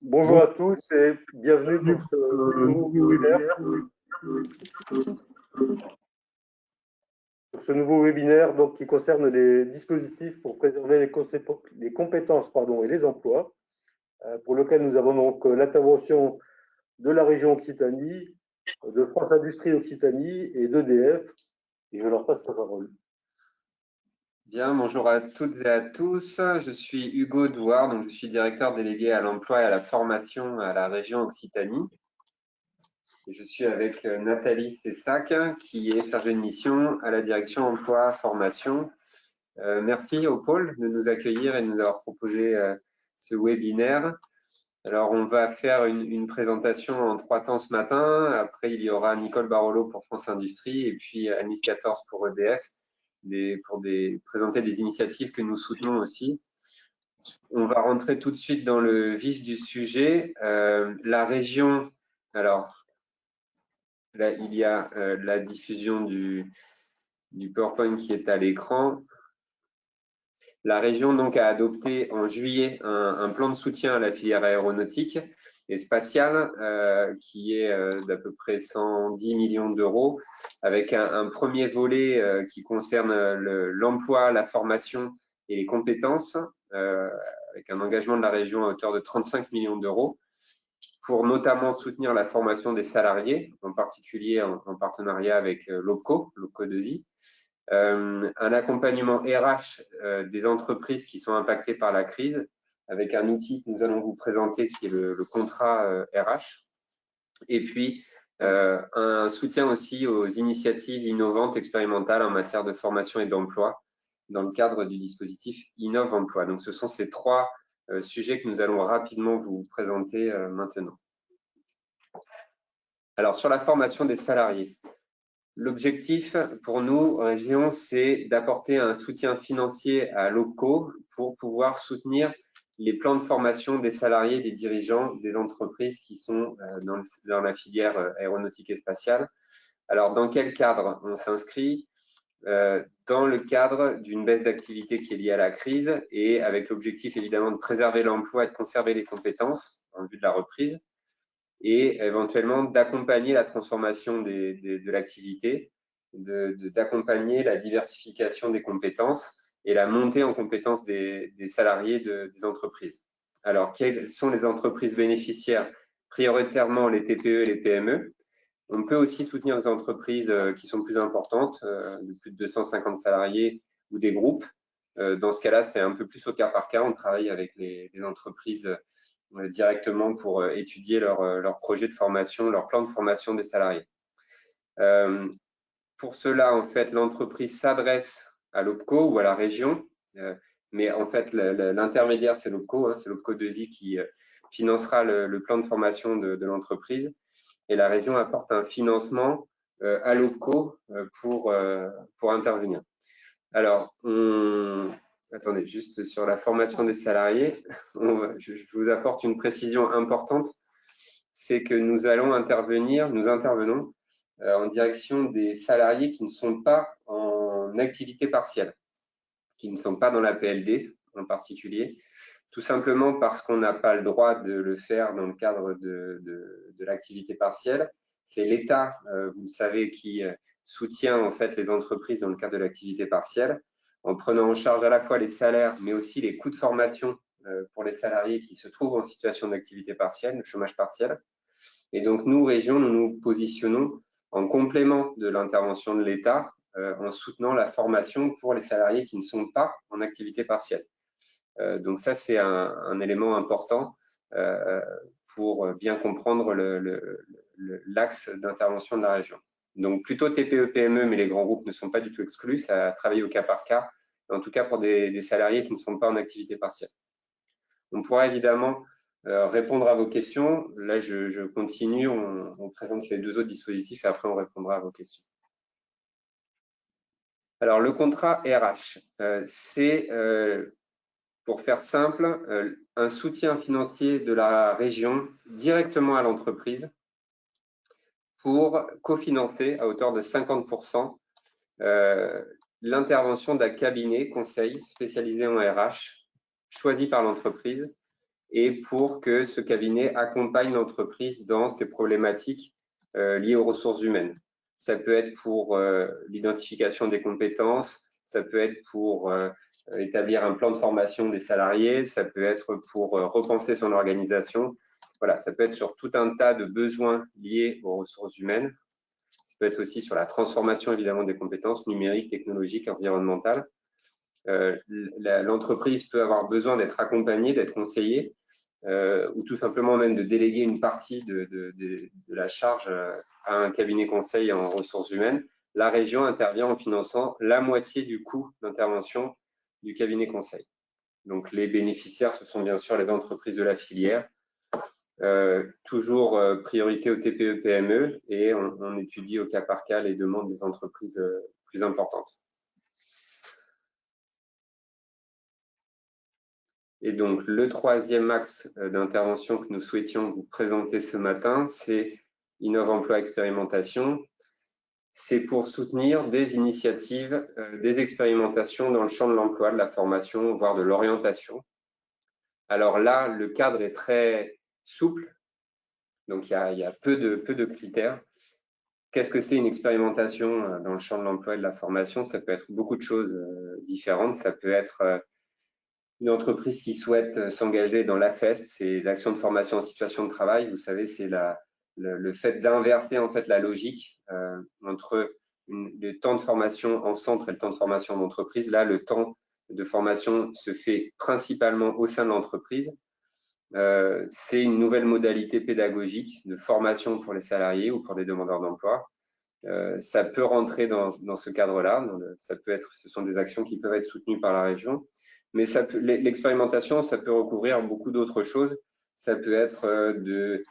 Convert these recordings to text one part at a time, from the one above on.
Bonjour à tous et bienvenue pour ce nouveau webinaire. Donc, qui concerne les dispositifs pour préserver les compétences et les emplois, pour lequel nous avons donc l'intervention de la région Occitanie, de France Industrie Occitanie et d'EDF. Et je leur passe la parole. Bien, bonjour à toutes et à tous. Je suis Hugo Douard, donc je suis directeur délégué à l'emploi et à la formation à la région Occitanie. Et je suis avec Nathalie Sessac, qui est chargée de mission à la direction emploi formation. Merci au pôle de nous accueillir et de nous avoir proposé ce webinaire. Alors, on va faire une présentation en 3 temps ce matin. Après, il y aura Nicole Barolo pour France Industrie et puis Anis 14 pour EDF. Pour présenter des initiatives que nous soutenons aussi. On va rentrer tout de suite dans le vif du sujet. La région, alors là, il y a la diffusion du PowerPoint qui est à l'écran. La région donc a adopté en juillet un plan de soutien à la filière aéronautique et spatiale qui est d'à peu près 110 millions d'euros, avec un premier volet qui concerne l'emploi, la formation et les compétences, avec un engagement de la région à hauteur de 35 millions d'euros, pour notamment soutenir la formation des salariés, en particulier en partenariat avec l'OPCO 2I, un accompagnement RH des entreprises qui sont impactées par la crise, avec un outil que nous allons vous présenter qui est le contrat RH. Et puis, un soutien aussi aux initiatives innovantes expérimentales en matière de formation et d'emploi dans le cadre du dispositif Innove Emploi. Donc, ce sont ces 3 sujets que nous allons rapidement vous présenter maintenant. Alors, sur la formation des salariés, l'objectif pour nous, région, c'est d'apporter un soutien financier à l'OPCO pour pouvoir soutenir les plans de formation des salariés, des dirigeants, des entreprises qui sont dans la filière aéronautique et spatiale. Alors, dans quel cadre on s'inscrit? Dans le cadre d'une baisse d'activité qui est liée à la crise et avec l'objectif évidemment de préserver l'emploi et de conserver les compétences en vue de la reprise, et éventuellement d'accompagner la transformation de l'activité, d'accompagner la diversification des compétences et la montée en compétences des salariés des entreprises. Alors, quelles sont les entreprises bénéficiaires? Prioritairement les TPE et les PME. On peut aussi soutenir des entreprises qui sont plus importantes, de plus de 250 salariés ou des groupes. Dans ce cas-là, c'est un peu plus au cas par cas. On travaille avec les entreprises directement pour étudier leur projet de formation, leur plan de formation des salariés. Pour cela, en fait, l'entreprise s'adresse à l'OPCO ou à la région, mais en fait, l'intermédiaire, c'est l'OPCO, c'est l'OPCO 2I qui financera le plan de formation de l'entreprise, et la région apporte un financement à l'OPCO pour intervenir. Alors, attendez, juste sur la formation des salariés, je vous apporte une précision importante, c'est que nous intervenons en direction des salariés qui ne sont pas en activité partielle, qui ne sont pas dans la PLD en particulier, tout simplement parce qu'on n'a pas le droit de le faire dans le cadre de l'activité partielle. C'est l'État, vous le savez, qui soutient en fait les entreprises dans le cadre de l'activité partielle, en prenant en charge à la fois les salaires, mais aussi les coûts de formation pour les salariés qui se trouvent en situation d'activité partielle, le chômage partiel. Et donc, nous, région, nous nous positionnons en complément de l'intervention de l'État en soutenant la formation pour les salariés qui ne sont pas en activité partielle. Donc ça, c'est un élément important pour bien comprendre l'axe d'intervention de la région. Donc plutôt TPE-PME, mais les grands groupes ne sont pas du tout exclus, ça travaille au cas par cas, en tout cas pour des salariés qui ne sont pas en activité partielle. On pourra évidemment répondre à vos questions. Là, je continue, on présente les 2 autres dispositifs et après on répondra à vos questions. Alors, le contrat RH, c'est, pour faire simple, un soutien financier de la région directement à l'entreprise pour cofinancer à hauteur de 50% l'intervention d'un cabinet conseil spécialisé en RH choisi par l'entreprise et pour que ce cabinet accompagne l'entreprise dans ses problématiques liées aux ressources humaines. Ça peut être pour l'identification des compétences, ça peut être pour établir un plan de formation des salariés, ça peut être pour repenser son organisation. Voilà, ça peut être sur tout un tas de besoins liés aux ressources humaines. Ça peut être aussi sur la transformation, évidemment, des compétences numériques, technologiques, environnementales. L'entreprise peut avoir besoin d'être accompagnée, d'être conseillée, ou tout simplement même de déléguer une partie de la charge à un cabinet conseil en ressources humaines. La région intervient en finançant la moitié du coût d'intervention du cabinet conseil. Donc, les bénéficiaires, ce sont bien sûr les entreprises de la filière. Toujours priorité aux TPE-PME et on étudie au cas par cas les demandes des entreprises plus importantes. Et donc, le troisième axe d'intervention que nous souhaitions vous présenter ce matin, c'est Innov Emploi Expérimentation. C'est pour soutenir des initiatives, des expérimentations dans le champ de l'emploi, de la formation, voire de l'orientation. Alors là, le cadre est très souple, donc il y a peu de critères. Qu'est-ce que c'est une expérimentation dans le champ de l'emploi et de la formation? Ça peut être beaucoup de choses différentes. Ça peut être une entreprise qui souhaite s'engager dans l'AFEST, c'est l'action de formation en situation de travail. Vous savez, c'est le fait d'inverser en fait la logique entre le temps de formation en centre et le temps de formation en entreprise. Là, le temps de formation se fait principalement au sein de l'entreprise. C'est une nouvelle modalité pédagogique de formation pour les salariés ou pour des demandeurs d'emploi. Ça peut rentrer dans ce cadre-là. Ce sont des actions qui peuvent être soutenues par la région. Mais l'expérimentation, ça peut recouvrir beaucoup d'autres choses. Ça peut être de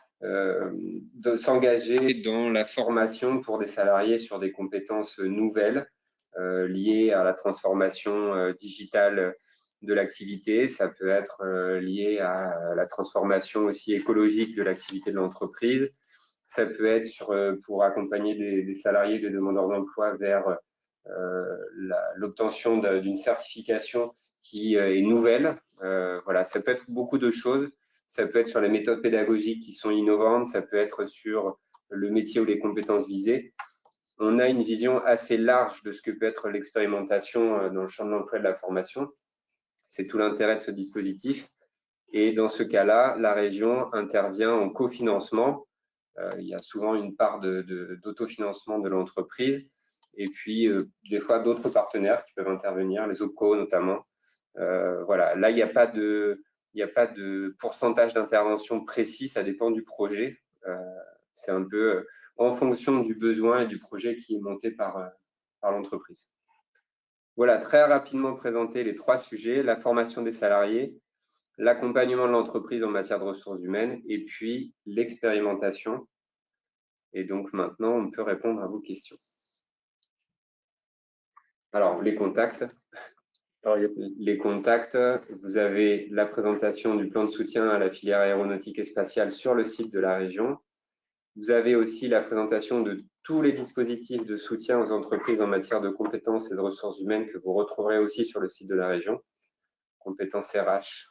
s'engager dans la formation pour des salariés sur des compétences nouvelles liées à la transformation digitale de l'activité. Ça peut être lié à la transformation aussi écologique de l'activité de l'entreprise. Ça peut être pour accompagner des salariés, des demandeurs d'emploi vers l'obtention d'une certification qui est nouvelle. Voilà, ça peut être beaucoup de choses. Ça peut être sur les méthodes pédagogiques qui sont innovantes. Ça peut être sur le métier ou les compétences visées. On a une vision assez large de ce que peut être l'expérimentation dans le champ de l'emploi et de la formation. C'est tout l'intérêt de ce dispositif. Et dans ce cas-là, la région intervient en cofinancement. Il y a souvent une part d'autofinancement de l'entreprise. Et puis, des fois, d'autres partenaires qui peuvent intervenir, les OPCO notamment. Voilà, là, il n'y a pas de pourcentage d'intervention précis, ça dépend du projet. C'est un peu en fonction du besoin et du projet qui est monté par l'entreprise. Voilà, très rapidement présenter les trois sujets, la formation des salariés, l'accompagnement de l'entreprise en matière de ressources humaines et puis l'expérimentation. Et donc maintenant, on peut répondre à vos questions. Alors, les contacts. Les contacts, vous avez la présentation du plan de soutien à la filière aéronautique et spatiale sur le site de la région. Vous avez aussi la présentation de tous les dispositifs de soutien aux entreprises en matière de compétences et de ressources humaines que vous retrouverez aussi sur le site de la région. Compétences RH,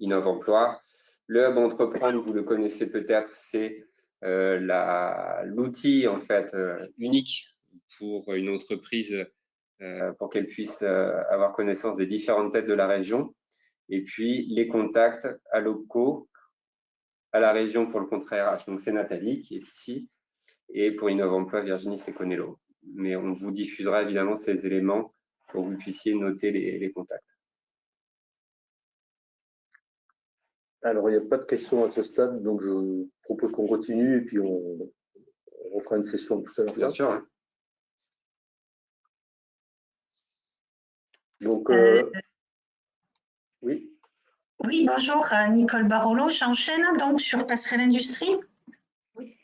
Innov Emploi. Le Hub Entreprendre, vous le connaissez peut-être, c'est l'outil en fait unique pour une entreprise pour qu'elle puisse avoir connaissance des différentes aides de la région. Et puis, les contacts à l'OPCO, à la région pour le contrat RH. Donc, c'est Nathalie qui est ici. Et pour Innov Emploi, Virginie Seconello. Mais on vous diffusera évidemment ces éléments pour que vous puissiez noter les contacts. Alors, il n'y a pas de questions à ce stade, donc je propose qu'on continue et puis on fera une session tout à l'heure. Bien sûr. Hein. Donc, oui. Oui, bonjour, Nicole Barolo. J'enchaîne donc sur Passerelle Industrie. Oui.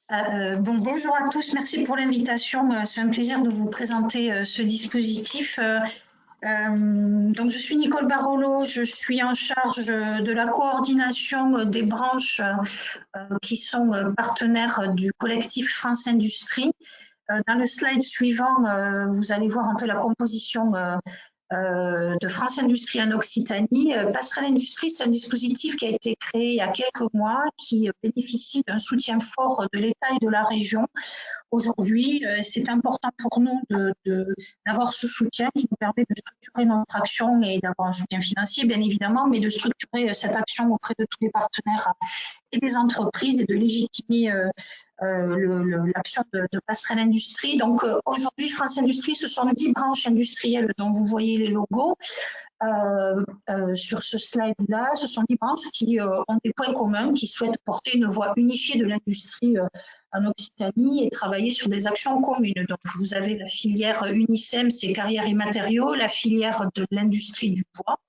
Bonjour à tous, merci pour l'invitation. C'est un plaisir de vous présenter ce dispositif. Donc, je suis Nicole Barolo, je suis en charge de la coordination des branches qui sont partenaires du collectif France Industrie. Dans le slide suivant, vous allez voir un peu la composition de France Industrie en Occitanie. Passerelle Industrie, c'est un dispositif qui a été créé il y a quelques mois, qui bénéficie d'un soutien fort de l'État et de la région. Aujourd'hui, c'est important pour nous d'avoir ce soutien qui nous permet de structurer notre action et d'avoir un soutien financier, bien évidemment, mais de structurer cette action auprès de tous les partenaires et des entreprises et de légitimer l'action de Passerelle Industrie. Donc aujourd'hui, France Industrie, ce sont 10 branches industrielles dont vous voyez les logos. Sur ce slide-là, ce sont 10 branches qui ont des points communs, qui souhaitent porter une voie unifiée de l'industrie en Occitanie et travailler sur des actions communes. Donc vous avez la filière Unicem, c'est carrières et matériaux, la filière de l'industrie du bois,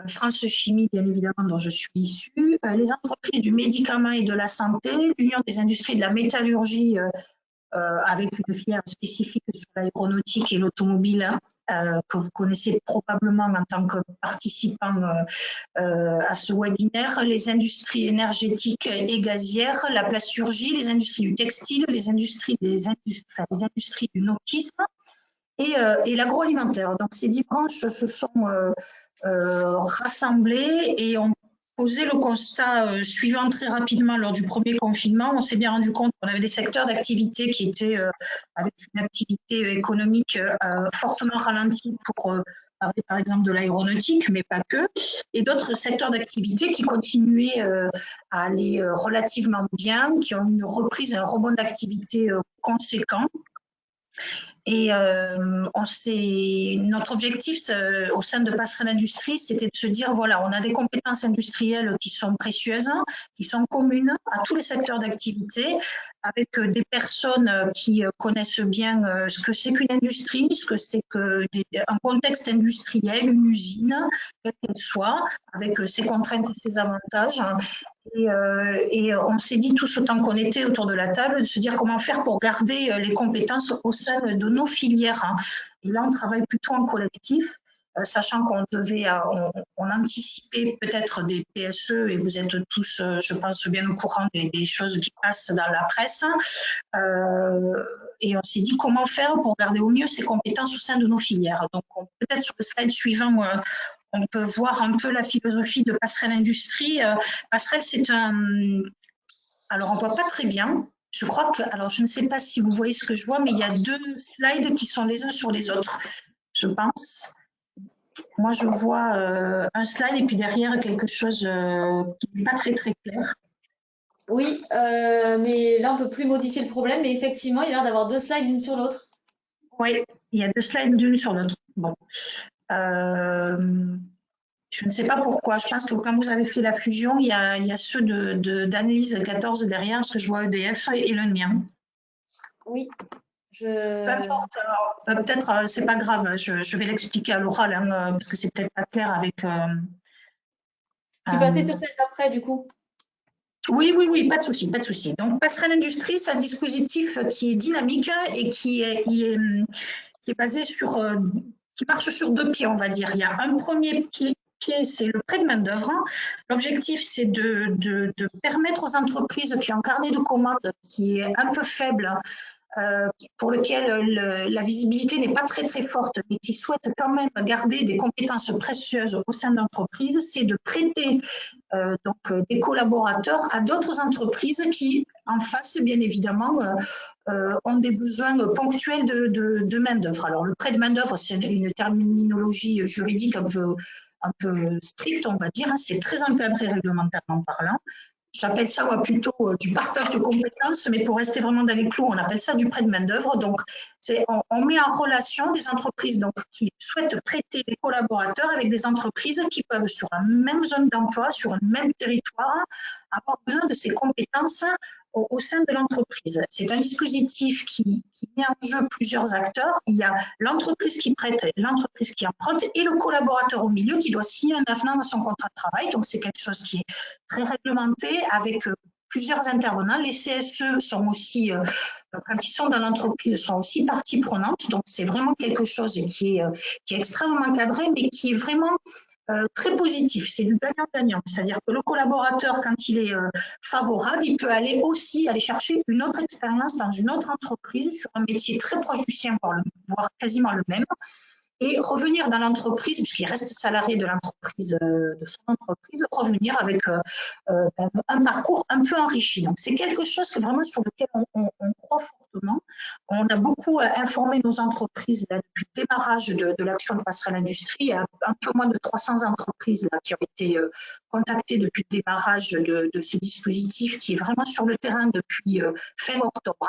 France Chimie, bien évidemment, dont je suis issue, les entreprises du médicament et de la santé, l'Union des industries de la métallurgie, avec une filière spécifique sur l'aéronautique et l'automobile, que vous connaissez probablement en tant que participant à ce webinaire, les industries énergétiques et gazières, la plasturgie, les industries du textile, les industries du nautisme et l'agroalimentaire. Donc ces 10 branches se sont rassemblées et ont posé le constat suivant très rapidement lors du premier confinement. On s'est bien rendu compte qu'on avait des secteurs d'activité qui étaient avec une activité économique fortement ralentie pour parler par exemple de l'aéronautique, mais pas que, et d'autres secteurs d'activité qui continuaient à aller relativement bien, qui ont une reprise, un rebond d'activité conséquent. Et notre objectif au sein de Passerelle Industrie, c'était de se dire, voilà, on a des compétences industrielles qui sont précieuses, qui sont communes à tous les secteurs d'activité, avec des personnes qui connaissent bien ce que c'est qu'une industrie, ce que c'est qu'un contexte industriel, une usine, quelle qu'elle soit, avec ses contraintes et ses avantages. Et on s'est dit tous autant qu'on était autour de la table de se dire comment faire pour garder les compétences au sein de nos filières. Et là, on travaille plutôt en collectif, sachant qu'on on anticipait peut-être des PSE, et vous êtes tous, je pense, bien au courant des choses qui passent dans la presse. Et on s'est dit comment faire pour garder au mieux ces compétences au sein de nos filières. Donc, peut-être sur le slide suivant, on peut voir un peu la philosophie de Passerelle Industrie. Passerelle, c'est un... Alors, on ne voit pas très bien. Je crois que... Alors, je ne sais pas si vous voyez ce que je vois, mais il y a 2 slides qui sont les uns sur les autres, je pense. Moi, je vois un slide et puis derrière quelque chose qui n'est pas très, très clair. Oui, mais là, on ne peut plus modifier le problème. Mais effectivement, il y a l'air d'avoir 2 slides l'une sur l'autre. Oui, il y a 2 slides l'une sur l'autre. Bon. Je ne sais pas pourquoi. Je pense que quand vous avez fait la fusion, il y a ceux d'analyse 14 derrière, parce que je vois EDF et le mien. Oui. Peu importe. Peut-être, c'est pas grave. Je vais l'expliquer à l'oral, hein, parce que c'est peut-être pas clair avec. Tu passais sur celle d'après, du coup. Oui, pas de souci, pas de souci. Donc, Passerelle Industrie, c'est un dispositif qui est dynamique et qui est basé sur, qui marche sur 2 pieds, on va dire. Il y a un premier pied, c'est le prêt de main-d'œuvre. L'objectif, c'est de permettre aux entreprises qui ont un carnet de commandes qui est un peu faible, pour lequel la visibilité n'est pas très très forte, mais qui souhaitent quand même garder des compétences précieuses au sein de l'entreprise, c'est de prêter des collaborateurs à d'autres entreprises qui, en face, bien évidemment, ont des besoins ponctuels de main-d'œuvre. Alors, le prêt de main-d'œuvre, c'est une terminologie juridique un peu stricte, on va dire. C'est très encadré réglementairement parlant. J'appelle ça plutôt du partage de compétences, mais pour rester vraiment dans les clous, on appelle ça du prêt de main-d'œuvre. Donc, on met en relation des entreprises qui souhaitent prêter des collaborateurs avec des entreprises qui peuvent, sur la même zone d'emploi, sur un même territoire, avoir besoin de ces compétences au sein de l'entreprise. C'est un dispositif qui met en jeu plusieurs acteurs. Il y a l'entreprise qui prête, l'entreprise qui emprunte et le collaborateur au milieu qui doit signer un avenant dans son contrat de travail. Donc, c'est quelque chose qui est très réglementé avec plusieurs intervenants. Les CSE sont aussi, quand ils sont dans l'entreprise, sont aussi partie prenante. Donc, c'est vraiment quelque chose qui est extrêmement cadré, mais qui est vraiment très positif. C'est du gagnant-gagnant. C'est-à-dire que le collaborateur, quand il est favorable, il peut aller chercher une autre expérience dans une autre entreprise sur un métier très proche du sien, voire quasiment le même. et revenir dans l'entreprise, puisqu'il reste salarié de l'entreprise, de son entreprise, revenir avec un parcours un peu enrichi. Donc, c'est quelque chose que vraiment sur lequel on croit fortement. On a beaucoup informé nos entreprises là, depuis le démarrage de l'action de Passerelle Industrie. Il y a un peu moins de 300 entreprises là, qui ont été contactées depuis le démarrage de ce dispositif qui est vraiment sur le terrain depuis fin octobre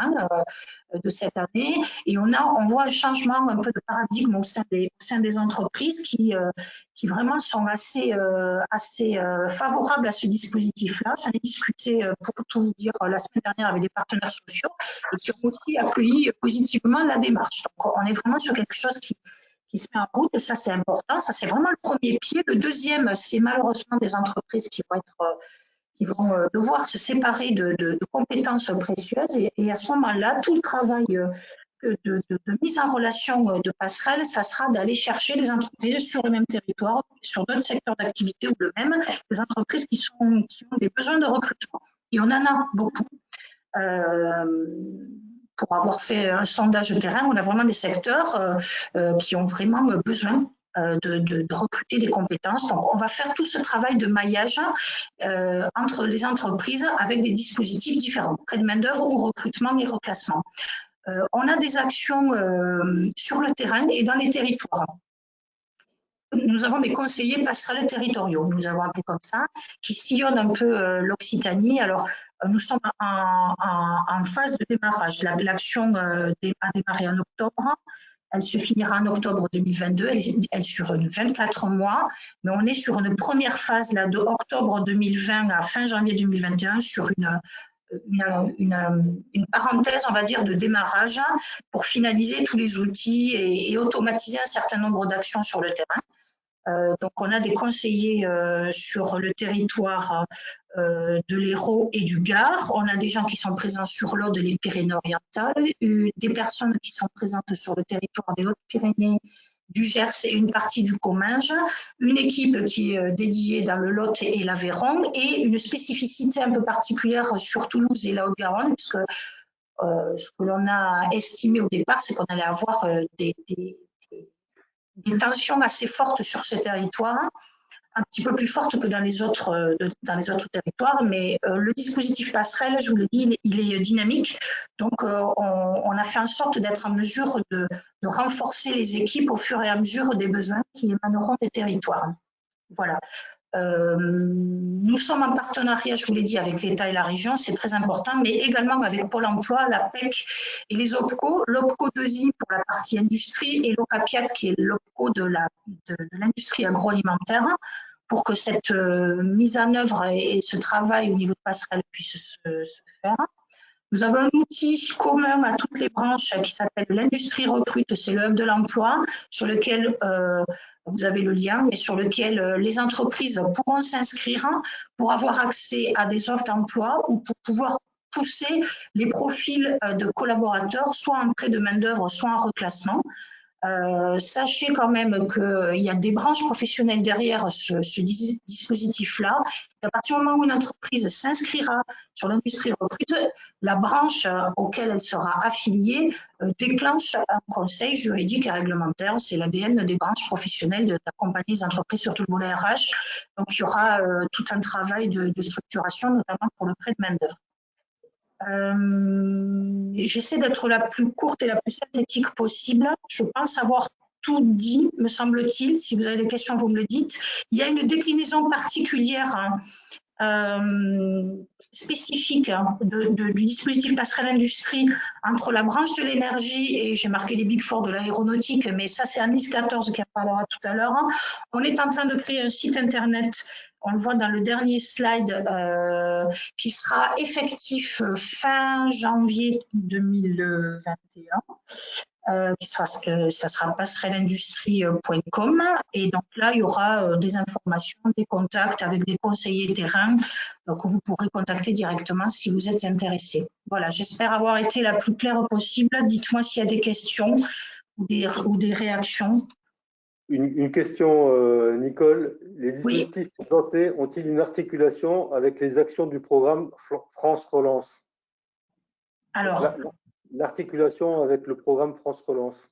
de cette année. Et on voit un changement un peu de paradigme au sein des entreprises qui vraiment sont assez favorables à ce dispositif-là. J'en ai discuté, pour tout vous dire, la semaine dernière avec des partenaires sociaux et qui ont aussi accueilli positivement la démarche. Donc, on est vraiment sur quelque chose qui se met en route et ça, c'est important. Ça, c'est vraiment le premier pied. Le deuxième, c'est malheureusement des entreprises qui vont devoir se séparer de compétences précieuses et à ce moment-là, tout le travail de mise en relation de passerelle, ça sera d'aller chercher les entreprises sur le même territoire, sur d'autres secteurs d'activité ou le même, des entreprises qui ont des besoins de recrutement. Et on en a beaucoup. Pour avoir fait un sondage de terrain, on a vraiment des secteurs qui ont vraiment besoin de recruter des compétences. Donc, on va faire tout ce travail de maillage entre les entreprises avec des dispositifs différents, prêt de main-d'œuvre ou recrutement et reclassement. On a des actions sur le terrain et dans les territoires. Nous avons des conseillers passerelles territoriaux, nous avons appelé comme ça, qui sillonnent un peu l'Occitanie. Alors, nous sommes en phase de démarrage. L'action a démarré en octobre. Elle se finira en octobre 2022. Elle est sur 24 mois, mais on est sur une première phase là, de octobre 2020 à fin janvier 2021 sur une parenthèse, on va dire, de démarrage pour finaliser tous les outils et automatiser un certain nombre d'actions sur le terrain. Donc, on a des conseillers sur le territoire de l'Hérault et du Gard. On a des gens qui sont présents sur l'Aude et les Pyrénées-Orientales, des personnes qui sont présentes sur le territoire des Hautes-Pyrénées, du Gers et une partie du Comminges, une équipe qui est dédiée dans le Lot et l'Aveyron et une spécificité un peu particulière sur Toulouse et la Haute-Garonne, puisque ce que l'on a estimé au départ, c'est qu'on allait avoir des tensions assez fortes sur ce territoire, un petit peu plus fortes que dans les autres territoires, mais le dispositif passerelle, je vous l'ai dit, il est dynamique. Donc, on a fait en sorte d'être en mesure de renforcer les équipes au fur et à mesure des besoins qui émaneront des territoires. Voilà. Nous sommes en partenariat, je vous l'ai dit, avec l'État et la région, c'est très important, mais également avec Pôle emploi, la PEC et les OPCO, l'OPCO 2I pour la partie industrie et l'OCAPIAT qui est l'OPCO de l'industrie agroalimentaire, pour que cette mise en œuvre et ce travail au niveau de passerelle puisse se faire. Nous avons un outil commun à toutes les branches qui s'appelle l'industrie recrute, c'est le hub de l'emploi, sur lequel vous avez le lien, et sur lequel les entreprises pourront s'inscrire pour avoir accès à des offres d'emploi ou pour pouvoir pousser les profils de collaborateurs, soit en prêt de main-d'œuvre, soit en reclassement. Sachez quand même qu'il y a des branches professionnelles derrière ce dispositif-là. À partir du moment où une entreprise s'inscrira sur l'industrie recrute, la branche auquel elle sera affiliée déclenche un conseil juridique et réglementaire. C'est l'ADN des branches professionnelles d'accompagner les entreprises sur tout le volet RH. Donc, il y aura tout un travail de structuration, notamment pour le prêt de main-d'œuvre. J'essaie d'être la plus courte et la plus synthétique possible. Je pense avoir tout dit, me semble-t-il. Si vous avez des questions, vous me le dites. Il y a une déclinaison particulière spécifique du dispositif passerelle industrie entre la branche de l'énergie et j'ai marqué les Big Four de l'aéronautique, mais ça c'est Annelise 14 qui en parlera tout à l'heure. On est en train de créer un site internet, on le voit dans le dernier slide, qui sera effectif fin janvier 2021. Ça sera passerelleindustrie.com et donc là il y aura des informations, des contacts avec des conseillers terrain que vous pourrez contacter directement si vous êtes intéressé. Voilà, j'espère avoir été la plus claire possible. Dites-moi s'il y a des questions ou des réactions. Une question, Nicole. Les dispositifs présentés ont-ils une articulation avec les actions du programme France Relance? Alors, l'articulation avec le programme France Relance.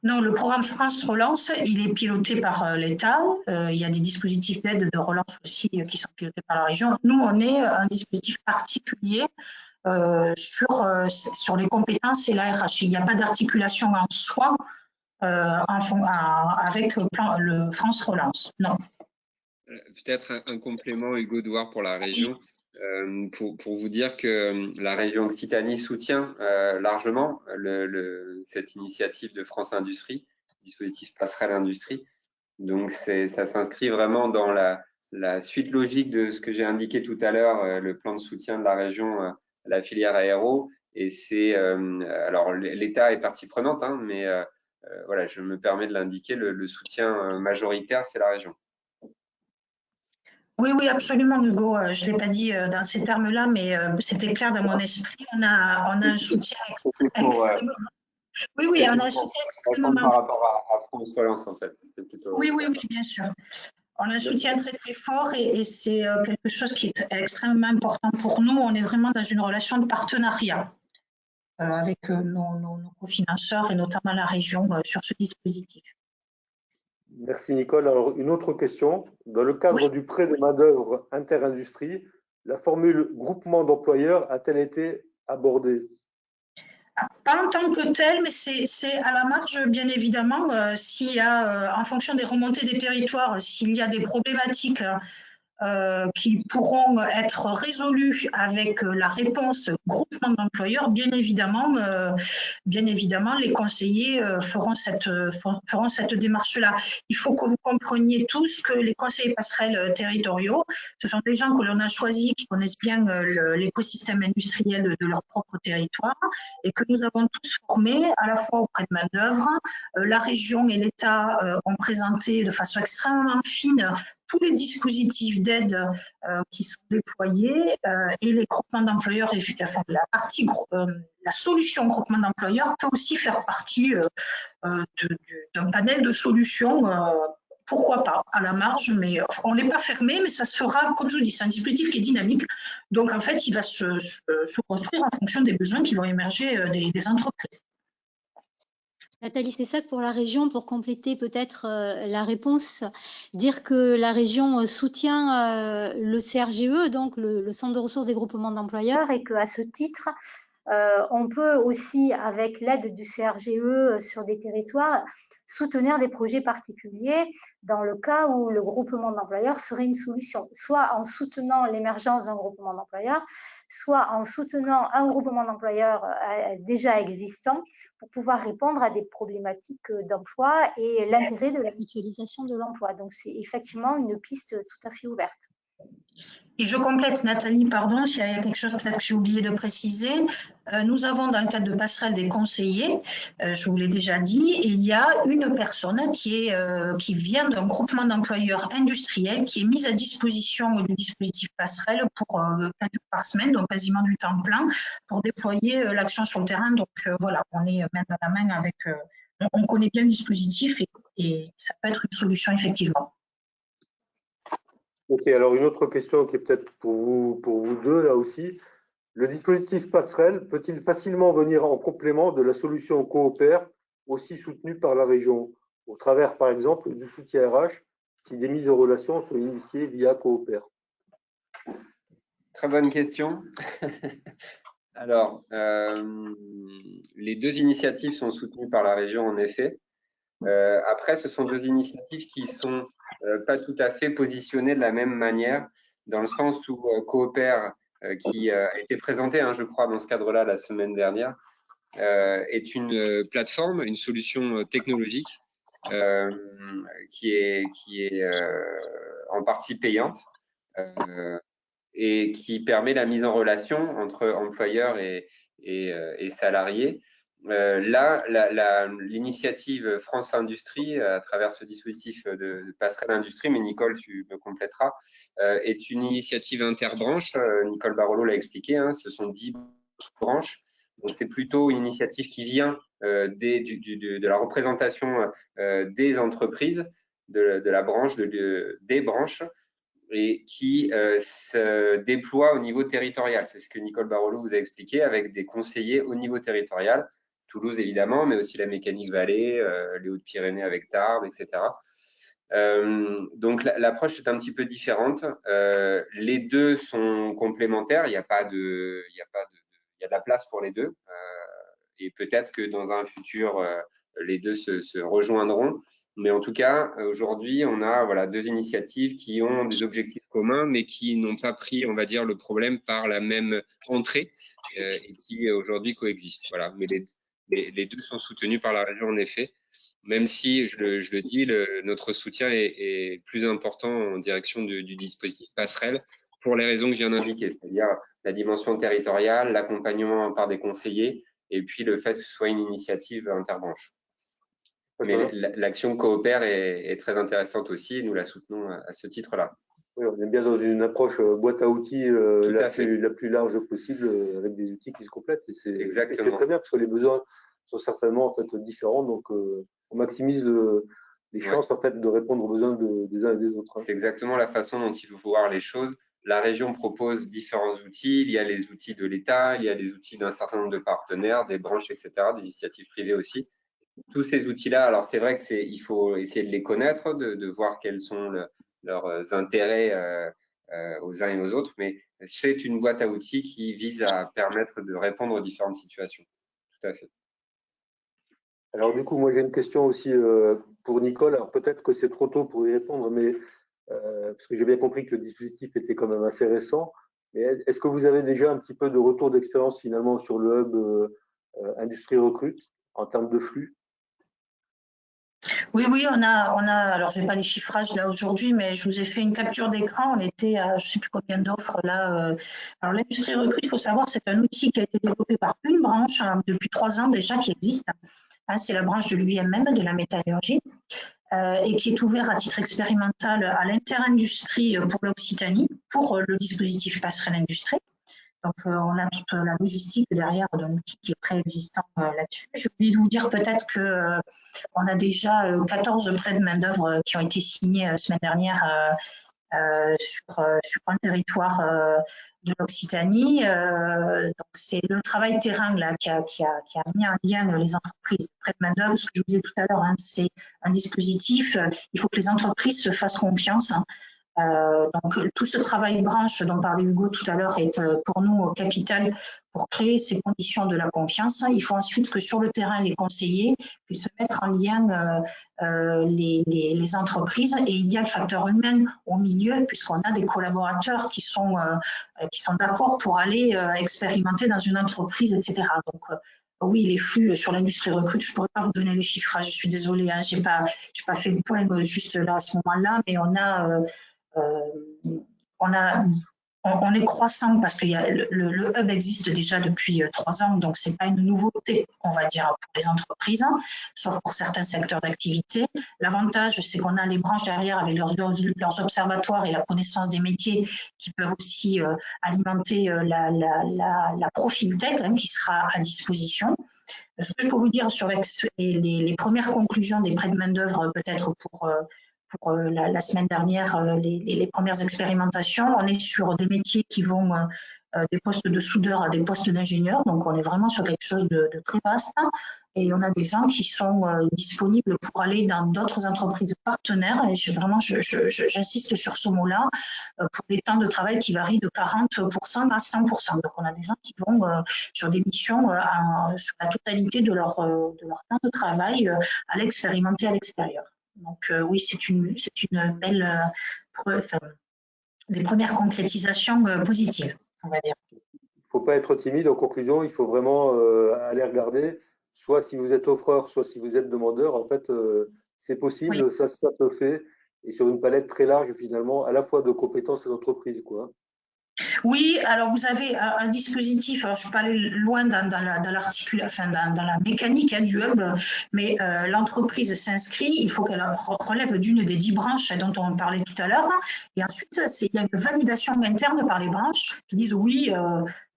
Non, le programme France Relance, il est piloté par l'État. Il y a des dispositifs d'aide de relance aussi qui sont pilotés par la région. Nous, on est un dispositif particulier sur les compétences et la RH. Il n'y a pas d'articulation en soi avec le France Relance. Non. Peut-être un complément, Hugo Douard, pour la région. Pour vous dire que la région Occitanie soutient largement cette initiative de France Industrie, dispositif Passerelle Industrie. Donc, ça s'inscrit vraiment dans la suite logique de ce que j'ai indiqué tout à l'heure, le plan de soutien de la région à la filière aéro. Et c'est alors l'État est partie prenante, hein, mais voilà, je me permets de l'indiquer, le soutien majoritaire, c'est la région. Oui, oui, absolument, Hugo. Je ne l'ai pas dit dans ces termes-là, mais c'était clair dans mon esprit. On a un soutien extrêmement. Oui, oui, on a un soutien extrêmement. Par rapport à France Relance, en fait. Plutôt... Oui, oui, oui, bien sûr. On a un soutien très, très fort et c'est quelque chose qui est extrêmement important pour nous. On est vraiment dans une relation de partenariat avec nos cofinanceurs et notamment la région sur ce dispositif. Merci Nicole. Alors, une autre question. Dans le cadre du prêt de main-d'œuvre interindustrie, la formule groupement d'employeurs a-t-elle été abordée? Pas en tant que tel, mais c'est à la marge, bien évidemment, s'il y a, en fonction des remontées des territoires, s'il y a des problématiques qui pourront être résolues avec la réponse groupement d'employeurs, bien évidemment, les conseillers feront cette démarche-là. Il faut que vous compreniez tous que les conseillers passerelles territoriaux, ce sont des gens que l'on a choisis, qui connaissent bien l'écosystème industriel de leur propre territoire et que nous avons tous formés à la fois auprès de main-d'œuvre. La région et l'État ont présenté de façon extrêmement fine tous les dispositifs d'aide qui sont déployés et les groupements d'employeurs, enfin, la solution groupement d'employeurs peut aussi faire partie d'un panel de solutions, pourquoi pas, à la marge, mais on n'est pas fermé, mais ça sera, comme je vous dis, c'est un dispositif qui est dynamique, donc en fait, il va se construire en fonction des besoins qui vont émerger des entreprises. Nathalie Cessac pour la région, pour compléter peut-être la réponse, dire que la région soutient le CRGE, donc le Centre de ressources des groupements d'employeurs, et qu'à ce titre, on peut aussi, avec l'aide du CRGE sur des territoires, soutenir des projets particuliers dans le cas où le groupement d'employeurs serait une solution, soit en soutenant l'émergence d'un groupement d'employeurs, soit en soutenant un groupement d'employeurs déjà existant pour pouvoir répondre à des problématiques d'emploi et l'intérêt de la mutualisation de l'emploi. Donc, c'est effectivement une piste tout à fait ouverte. Et je complète, Nathalie, pardon, s'il y a quelque chose peut-être que j'ai oublié de préciser. Nous avons dans le cadre de Passerelle des conseillers, je vous l'ai déjà dit, et il y a une personne qui vient d'un groupement d'employeurs industriels qui est mise à disposition du dispositif Passerelle pour 4 jours par semaine, donc quasiment du temps plein, pour déployer l'action sur le terrain. Donc voilà, on est main dans la main avec, on connaît bien le dispositif et ça peut être une solution effectivement. Ok, alors une autre question qui est peut-être pour vous deux là aussi. Le dispositif Passerelle peut-il facilement venir en complément de la solution Coopère, aussi soutenue par la région, au travers par exemple du soutien RH, si des mises en relation sont initiées via Coopère? Très bonne question. Alors, les deux initiatives sont soutenues par la région en effet. Après, ce sont deux initiatives qui sont pas tout à fait positionnées de la même manière, dans le sens où Coopère, qui a été présenté, hein, je crois, dans ce cadre-là la semaine dernière, est une plateforme, une solution technologique qui est en partie payante et qui permet la mise en relation entre employeurs et salariés. Là, l'initiative France Industrie, à travers ce dispositif de passerelle industrie, mais Nicole, tu me compléteras, est une initiative interbranche. Nicole Barolo l'a expliqué, hein, ce sont 10 branches. Donc, c'est plutôt une initiative qui vient de la représentation des entreprises, de la branche, des branches, et qui se déploie au niveau territorial. C'est ce que Nicole Barolo vous a expliqué, avec des conseillers au niveau territorial, Toulouse évidemment, mais aussi la Mécanique Vallée, les Hautes-Pyrénées avec Tarbes, etc. Donc l'approche est un petit peu différente. Les deux sont complémentaires. Il y a de la place pour les deux. Et peut-être que dans un futur, les deux se rejoindront. Mais en tout cas, aujourd'hui, on a voilà, deux initiatives qui ont des objectifs communs, mais qui n'ont pas pris, on va dire, le problème par la même entrée et qui aujourd'hui coexistent. Voilà. Mais les deux sont soutenus par la région, en effet. Même si, je le dis, notre soutien est plus important en direction du dispositif passerelle pour les raisons que je viens d'indiquer, c'est-à-dire la dimension territoriale, l'accompagnement par des conseillers et puis le fait que ce soit une initiative interbranche. Mais l'action coopère est très intéressante aussi et nous la soutenons à ce titre-là. Oui, on est bien dans une approche boîte à outils la plus large possible avec des outils qui se complètent. Et c'est très bien parce que les besoins sont certainement en fait différents. Donc, on maximise les chances en fait de répondre aux besoins des uns et des autres. C'est exactement la façon dont il faut voir les choses. La région propose différents outils. Il y a les outils de l'État, il y a les outils d'un certain nombre de partenaires, des branches, etc., des initiatives privées aussi. Tous ces outils-là, alors c'est vrai qu'il faut essayer de les connaître, de voir quels sont leurs intérêts aux uns et aux autres, mais c'est une boîte à outils qui vise à permettre de répondre aux différentes situations. Tout à fait. Alors du coup, moi j'ai une question aussi pour Nicole. Alors peut-être que c'est trop tôt pour y répondre, mais parce que j'ai bien compris que le dispositif était quand même assez récent. Mais est-ce que vous avez déjà un petit peu de retour d'expérience finalement sur le hub Industrie Recrute en termes de flux? Oui, on a, alors je n'ai pas les chiffrages là aujourd'hui, mais je vous ai fait une capture d'écran. On était à je ne sais plus combien d'offres là. Alors l'Industrie Recrute, il faut savoir, c'est un outil qui a été développé par une branche depuis 3 ans déjà qui existe. C'est la branche de l'UIMM, de la métallurgie, et qui est ouvert à titre expérimental à l'Interindustrie pour l'Occitanie, pour le dispositif Passerelle Industrie. Donc, on a toute la logistique derrière d'un outil qui est préexistant là-dessus. J'ai oublié de vous dire peut-être qu'on a déjà 14 prêts de main-d'œuvre qui ont été signés la semaine dernière sur un territoire de l'Occitanie. Donc, c'est le travail terrain là, qui a mis en lien les entreprises. Prêts de main-d'œuvre, ce que je vous disais tout à l'heure, c'est un dispositif. Il faut que les entreprises se fassent confiance. Donc, tout ce travail branche dont parlait Hugo tout à l'heure est pour nous capital pour créer ces conditions de la confiance. Il faut ensuite que sur le terrain, les conseillers puissent se mettre en lien les entreprises et il y a le facteur humain au milieu puisqu'on a des collaborateurs qui sont d'accord pour aller expérimenter dans une entreprise, etc. Donc, oui, les flux sur l'Industrie Recrute, je ne pourrais pas vous donner les chiffrages, je suis désolée, hein, je n'ai pas fait le point juste là à ce moment-là, mais on est croissant parce que le hub existe déjà depuis 3 ans, donc ce n'est pas une nouveauté, on va dire, pour les entreprises, sauf pour certains secteurs d'activité. L'avantage, c'est qu'on a les branches derrière avec leurs observatoires et la connaissance des métiers qui peuvent aussi alimenter la Profiltech qui sera à disposition. Ce que je peux vous dire sur les premières conclusions des prêts de main-d'œuvre, peut-être pour la semaine dernière, les premières expérimentations, on est sur des métiers qui vont des postes de soudeur à des postes d'ingénieur, donc on est vraiment sur quelque chose de très vaste et on a des gens qui sont disponibles pour aller dans d'autres entreprises partenaires et j'insiste sur ce mot-là pour des temps de travail qui varient de 40% à 100%. Donc on a des gens qui vont sur des missions sur la totalité de leur temps de travail à l'expérimenter à l'extérieur. Donc oui, c'est une belle des premières concrétisations positives, on va dire. Il ne faut pas être timide. En conclusion, il faut vraiment aller regarder, soit si vous êtes offreur, soit si vous êtes demandeur. En fait, c'est possible, oui. Ça se fait, et sur une palette très large finalement, à la fois de compétences et d'entreprises, quoi. Oui, alors vous avez un dispositif, alors je ne suis pas allée loin dans la mécanique du hub, mais l'entreprise s'inscrit, il faut qu'elle relève d'une des 10 branches dont on parlait tout à l'heure, et ensuite il y a une validation interne par les branches qui disent oui, il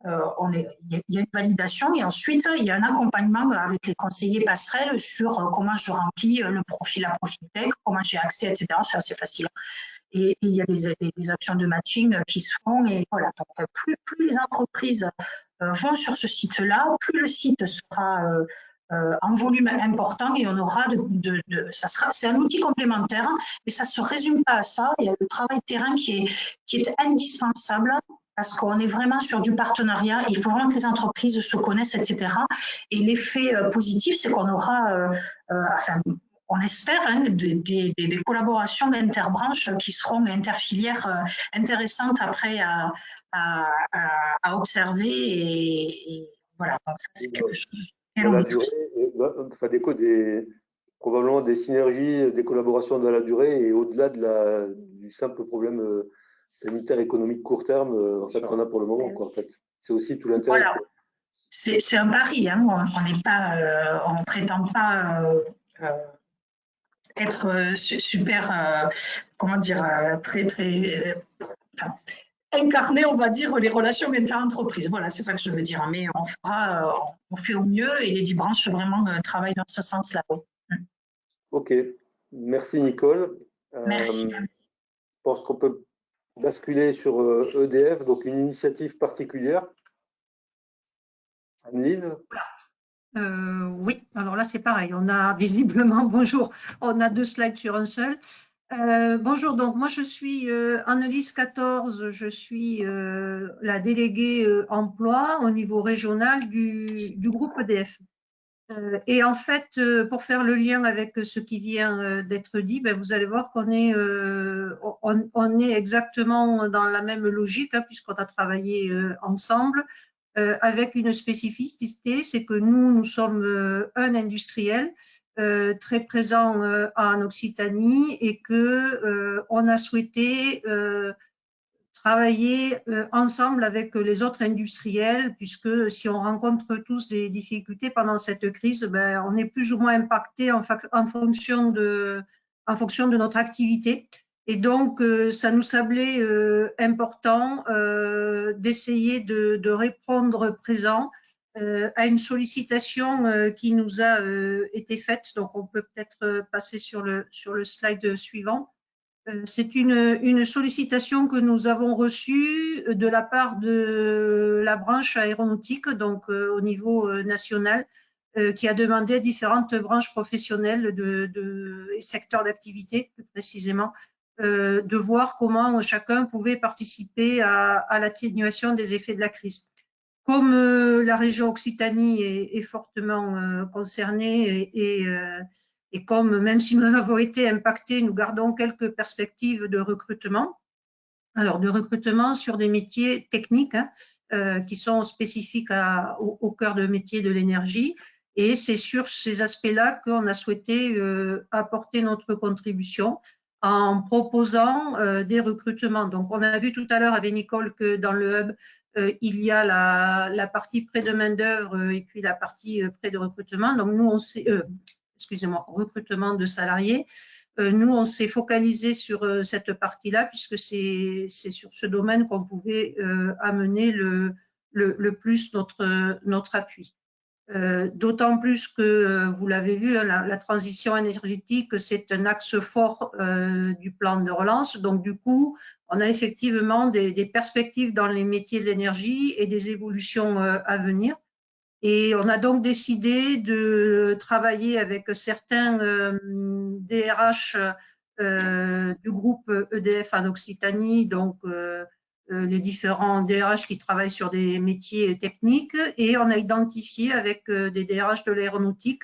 y a une validation, et ensuite il y a un accompagnement avec les conseillers passerelles sur comment je remplis le profil, la Profiltech, comment j'ai accès, etc. C'est assez facile. Et il y a des actions de matching qui se font. Et voilà, donc plus les entreprises vont sur ce site-là, plus le site sera en volume important et on aura c'est un outil complémentaire, mais ça ne se résume pas à ça. Il y a le travail terrain qui est indispensable parce qu'on est vraiment sur du partenariat. Il faut vraiment que les entreprises se connaissent, etc. Et l'effet positif, c'est qu'on aura, enfin, on espère, hein, des collaborations d'interbranches qui seront interfilières intéressantes après à observer et voilà. Donc, ça, c'est quelque chose. Dans la durée, enfin, probablement des synergies, des collaborations dans la durée et au-delà du simple problème sanitaire, économique court terme en fait, qu'on a pour le moment. Quoi, en fait. C'est aussi tout l'intérêt. Voilà. C'est un pari. Hein. On ne prétend pas être super, comment dire, enfin, incarner, on va dire, les relations inter-entreprises. Voilà, c'est ça que je veux dire. Mais on fait au mieux et les 10 branches vraiment travaillent dans ce sens-là. Ok, merci Nicole. Merci. Je pense qu'on peut basculer sur EDF, donc une initiative particulière. Anne-Lise ? Oui, alors là c'est pareil, on a visiblement, bonjour, on a 2 slides sur un seul. Bonjour, donc moi je suis Annelise 14, je suis la déléguée emploi au niveau régional du groupe EDF. Et en fait, pour faire le lien avec ce qui vient d'être dit, ben, vous allez voir qu'on est, on est exactement dans la même logique, hein, puisqu'on a travaillé ensemble. Avec une spécificité, c'est que nous sommes un industriel très présent en Occitanie et que on a souhaité travailler ensemble avec les autres industriels, puisque si on rencontre tous des difficultés pendant cette crise, ben, on est plus ou moins impacté en fonction de notre activité. Et donc, ça nous semblait important d'essayer de répondre présent à une sollicitation qui nous a été faite. Donc, on peut peut-être passer sur le slide suivant. C'est une sollicitation que nous avons reçue de la part de la branche aéronautique, donc au niveau national, qui a demandé à différentes branches professionnelles et secteurs d'activité, plus précisément, de voir comment chacun pouvait participer à l'atténuation des effets de la crise. Comme la région Occitanie est fortement concernée et comme, même si nous avons été impactés, nous gardons quelques perspectives de recrutement. Alors, de recrutement sur des métiers techniques hein, qui sont spécifiques au cœur de métier de l'énergie. Et c'est sur ces aspects-là qu'on a souhaité apporter notre contribution en proposant des recrutements. Donc, on a vu tout à l'heure avec Nicole que dans le hub, il y a la partie prêt de main-d'œuvre et puis la partie prêt de recrutement. Donc, nous, on sait, excusez-moi, recrutement de salariés. Nous, on s'est focalisé sur cette partie-là puisque c'est sur ce domaine qu'on pouvait amener le plus notre appui. D'autant plus que, vous l'avez vu, la transition énergétique, c'est un axe fort du plan de relance. Donc, du coup, on a effectivement des perspectives dans les métiers de l'énergie et des évolutions à venir. Et on a donc décidé de travailler avec certains DRH du groupe EDF en Occitanie, donc les différents DRH qui travaillent sur des métiers techniques, et on a identifié avec des DRH de l'aéronautique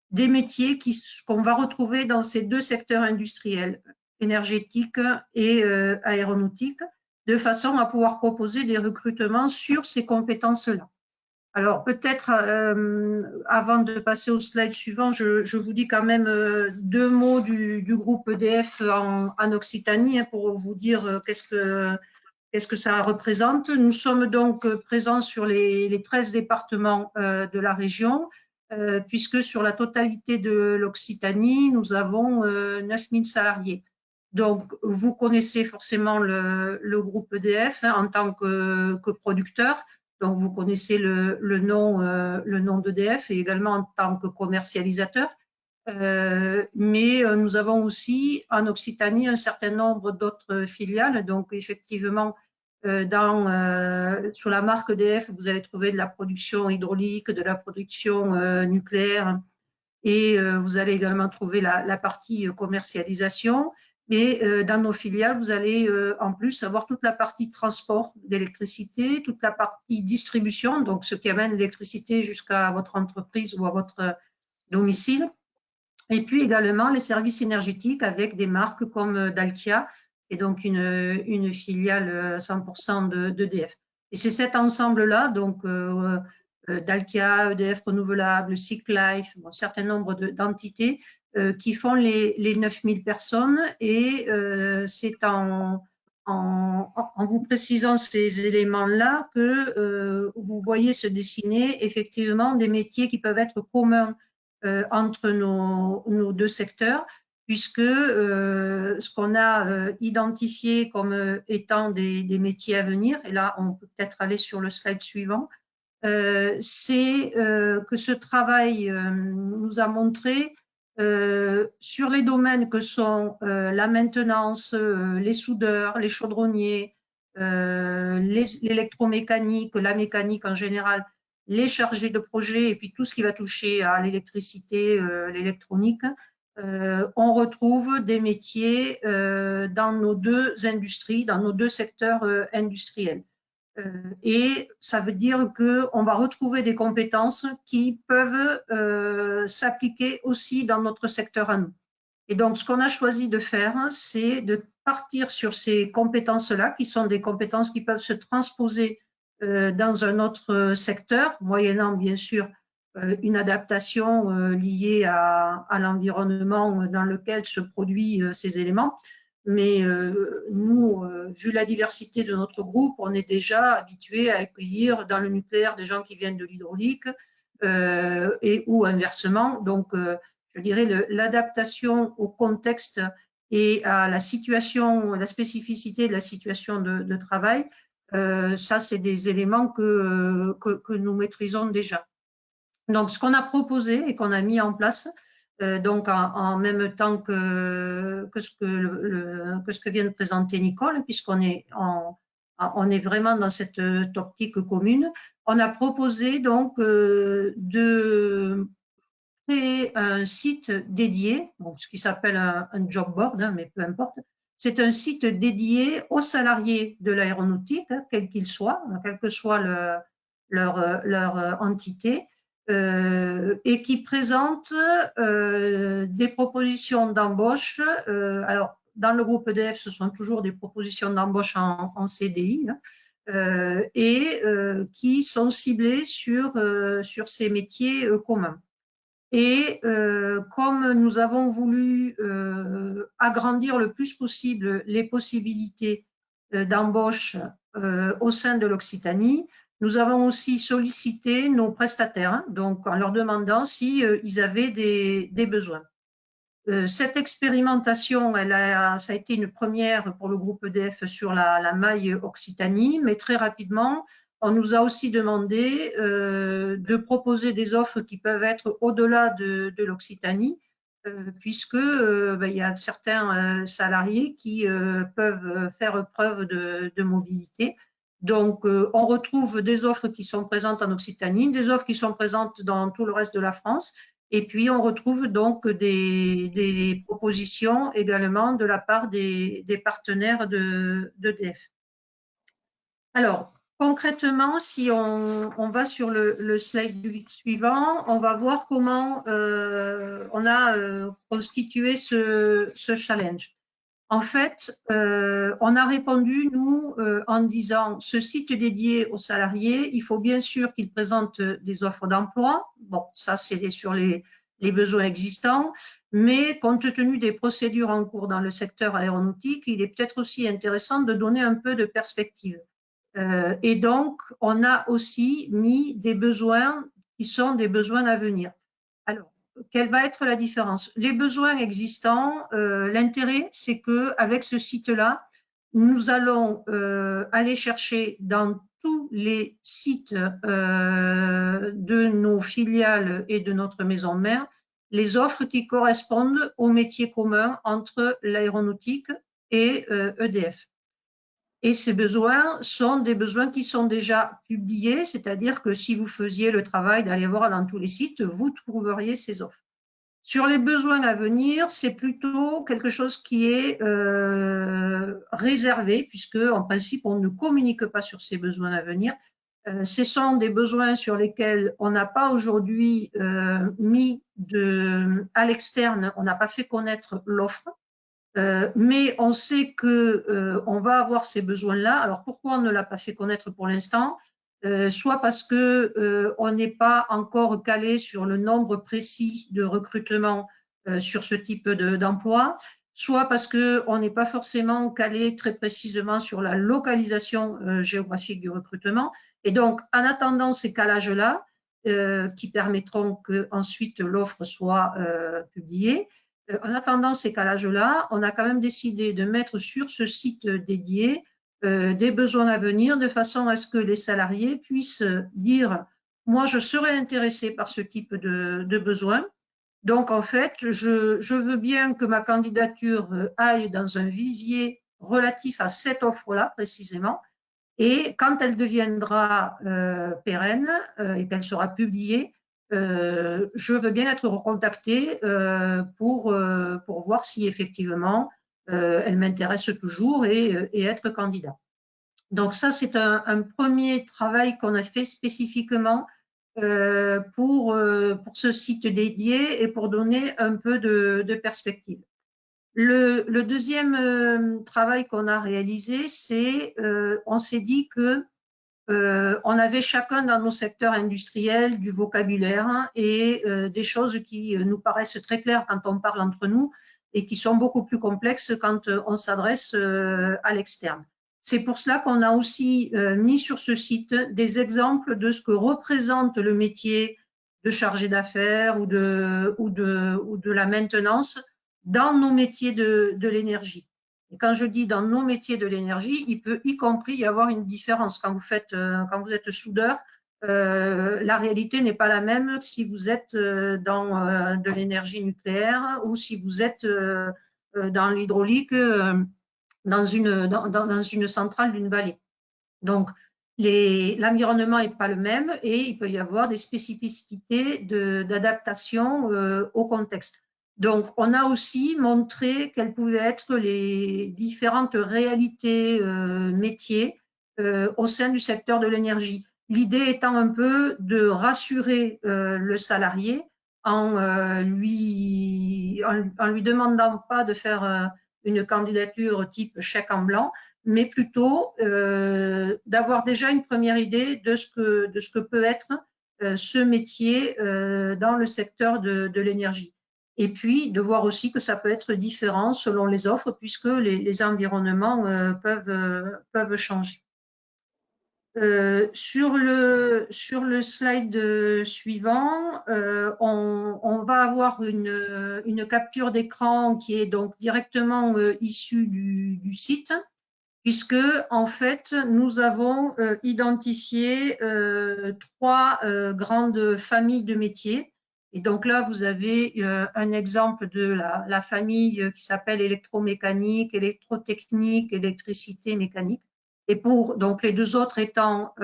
des métiers qu'on va retrouver dans ces 2 secteurs industriels, énergétique et aéronautique, de façon à pouvoir proposer des recrutements sur ces compétences-là. Alors, peut-être, avant de passer au slide suivant, je vous dis quand même 2 mots du groupe EDF en Occitanie hein, pour vous dire qu'est-ce que ça représente. Nous sommes donc présents sur les 13 départements de la région, puisque sur la totalité de l'Occitanie, nous avons 9000 salariés. Donc, vous connaissez forcément le groupe EDF hein, en tant que producteur. Donc, vous connaissez le nom d'EDF et également en tant que commercialisateur. Mais nous avons aussi en Occitanie un certain nombre d'autres filiales. Donc, effectivement, Sous la marque EDF, vous allez trouver de la production hydraulique, de la production nucléaire, et vous allez également trouver la partie commercialisation. Mais dans nos filiales, vous allez en plus avoir toute la partie transport d'électricité, toute la partie distribution, donc ce qui amène l'électricité jusqu'à votre entreprise ou à votre domicile. Et puis également les services énergétiques avec des marques comme Dalkia, et donc une filiale 100% d'EDF. Et c'est cet ensemble-là, donc Dalkia, EDF Renouvelable, SicLife, un certain nombre d'entités qui font les 9000 personnes. Et c'est en vous précisant ces éléments-là que vous voyez se dessiner effectivement des métiers qui peuvent être communs entre nos deux secteurs, puisque ce qu'on a identifié comme étant des métiers à venir, et là on peut peut-être aller sur le slide suivant, c'est que ce travail nous a montré sur les domaines que sont la maintenance, les soudeurs, les chaudronniers, l'électromécanique, la mécanique en général, les chargés de projet et puis tout ce qui va toucher à l'électricité, l'électronique, on retrouve des métiers dans nos deux industries, dans nos deux secteurs industriels. Et ça veut dire qu'on va retrouver des compétences qui peuvent s'appliquer aussi dans notre secteur à nous. Et donc, ce qu'on a choisi de faire, c'est de partir sur ces compétences-là, qui sont des compétences qui peuvent se transposer dans un autre secteur, moyennant bien sûr une adaptation liée à l'environnement dans lequel se produisent ces éléments. Mais nous, vu la diversité de notre groupe, on est déjà habitué à accueillir dans le nucléaire des gens qui viennent de l'hydraulique ou inversement. Donc, je dirais l'adaptation au contexte et à la situation, la spécificité de la situation de travail, ça, c'est des éléments que nous maîtrisons déjà. Donc, ce qu'on a proposé et qu'on a mis en place, donc en même temps que ce que vient de présenter Nicole, puisqu'on est vraiment dans cette optique commune, on a proposé donc de créer un site dédié, bon, ce qui s'appelle un job board, hein, mais peu importe. C'est un site dédié aux salariés de l'aéronautique, hein, quels qu'ils soient, quelle que soit leur entité, et qui présente des propositions d'embauche. Alors, dans le groupe EDF, ce sont toujours des propositions d'embauche en CDI, hein, et qui sont ciblées sur ces métiers communs. Et comme nous avons voulu agrandir le plus possible les possibilités d'embauche au sein de l'Occitanie, nous avons aussi sollicité nos prestataires, hein, donc en leur demandant si ils avaient des besoins. Cette expérimentation, ça a été une première pour le groupe EDF sur la maille Occitanie, mais très rapidement, on nous a aussi demandé de proposer des offres qui peuvent être au-delà de l'Occitanie, puisque il y a certains salariés qui peuvent faire preuve de mobilité. Donc, on retrouve des offres qui sont présentes en Occitanie, des offres qui sont présentes dans tout le reste de la France, et puis on retrouve donc des propositions également de la part des partenaires d'EDF. Alors, concrètement, si on va sur le slide suivant, on va voir comment on a constitué ce challenge. En fait, on a répondu, nous, en disant ce site dédié aux salariés, il faut bien sûr qu'il présente des offres d'emploi. Bon, ça, c'est sur les besoins existants, mais compte tenu des procédures en cours dans le secteur aéronautique, il est peut-être aussi intéressant de donner un peu de perspective. Et donc, on a aussi mis des besoins qui sont des besoins à venir. Alors, quelle va être la différence? Les besoins existants, l'intérêt, c'est qu'avec ce site-là, nous allons aller chercher dans tous les sites de nos filiales et de notre maison mère les offres qui correspondent aux métiers communs entre l'aéronautique et EDF. Et ces besoins sont des besoins qui sont déjà publiés, c'est-à-dire que si vous faisiez le travail d'aller voir dans tous les sites, vous trouveriez ces offres. Sur les besoins à venir, c'est plutôt quelque chose qui est réservé, puisque en principe, on ne communique pas sur ces besoins à venir. Ce sont des besoins sur lesquels on n'a pas aujourd'hui mis à l'externe, on n'a pas fait connaître l'offre, mais on sait qu'on va avoir ces besoins-là. Alors pourquoi on ne l'a pas fait connaître pour l'instant? Soit parce qu'on n'est pas encore calé sur le nombre précis de recrutement sur ce type d'emploi, soit parce qu'on n'est pas forcément calé très précisément sur la localisation géographique du recrutement. Et donc, en attendant ces calages-là, qui permettront qu'ensuite l'offre soit publiée, en attendant ces calages-là, on a quand même décidé de mettre sur ce site dédié des besoins à venir de façon à ce que les salariés puissent dire « moi, je serais intéressé par ce type de besoin ». Donc, en fait, je veux bien que ma candidature aille dans un vivier relatif à cette offre-là précisément. Et quand elle deviendra pérenne et qu'elle sera publiée, je veux bien être recontactée pour voir si effectivement elle m'intéresse toujours et être candidat. Donc ça, c'est un premier travail qu'on a fait spécifiquement pour ce site dédié et pour donner un peu de perspective. Le deuxième travail qu'on a réalisé, c'est on s'est dit que on avait chacun dans nos secteurs industriels du vocabulaire et des choses qui nous paraissent très claires quand on parle entre nous et qui sont beaucoup plus complexes quand on s'adresse à l'externe. C'est pour cela qu'on a aussi mis sur ce site des exemples de ce que représente le métier de chargé d'affaires ou de la maintenance dans nos métiers de l'énergie. Et quand je dis dans nos métiers de l'énergie, il peut y compris y avoir une différence. Quand vous êtes soudeur, la réalité n'est pas la même si vous êtes dans de l'énergie nucléaire ou si vous êtes dans l'hydraulique, dans une centrale d'une vallée. Donc, l'environnement n'est pas le même et il peut y avoir des spécificités d'adaptation au contexte. Donc, on a aussi montré quelles pouvaient être les différentes réalités métiers au sein du secteur de l'énergie. L'idée étant un peu de rassurer le salarié en lui demandant pas de faire une candidature type chèque en blanc, mais plutôt d'avoir déjà une première idée de ce que peut être ce métier dans le secteur de l'énergie. Et puis de voir aussi que ça peut être différent selon les offres puisque les environnements peuvent changer. Sur le slide suivant, on va avoir une capture d'écran qui est donc directement issue du site, puisque en fait nous avons identifié trois grandes familles de métiers. Et donc là, vous avez un exemple de la famille qui s'appelle électromécanique, électrotechnique, électricité mécanique. Et donc les deux autres étant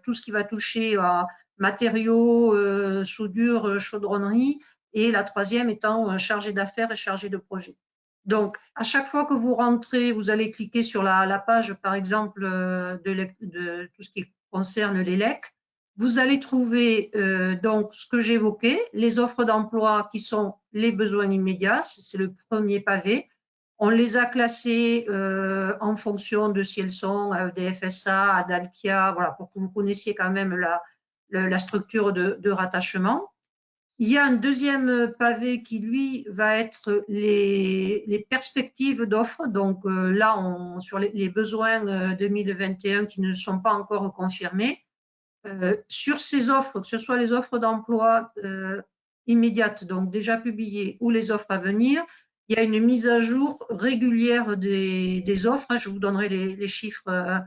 tout ce qui va toucher à matériaux, soudure, chaudronnerie, et la troisième étant chargé d'affaires et chargé de projet. Donc, à chaque fois que vous rentrez, vous allez cliquer sur la page, par exemple, de tout ce qui concerne l'ELEC. Vous allez trouver donc ce que j'évoquais, les offres d'emploi qui sont les besoins immédiats, c'est le premier pavé. On les a classées en fonction de si elles sont à EDF-SA, à Dalkia, voilà, pour que vous connaissiez quand même la structure de rattachement. Il y a un deuxième pavé qui, lui, va être les perspectives d'offres. Donc là, sur les besoins 2021 qui ne sont pas encore confirmés. Sur ces offres, que ce soit les offres d'emploi immédiates, donc déjà publiées, ou les offres à venir, il y a une mise à jour régulière des offres. Je vous donnerai les chiffres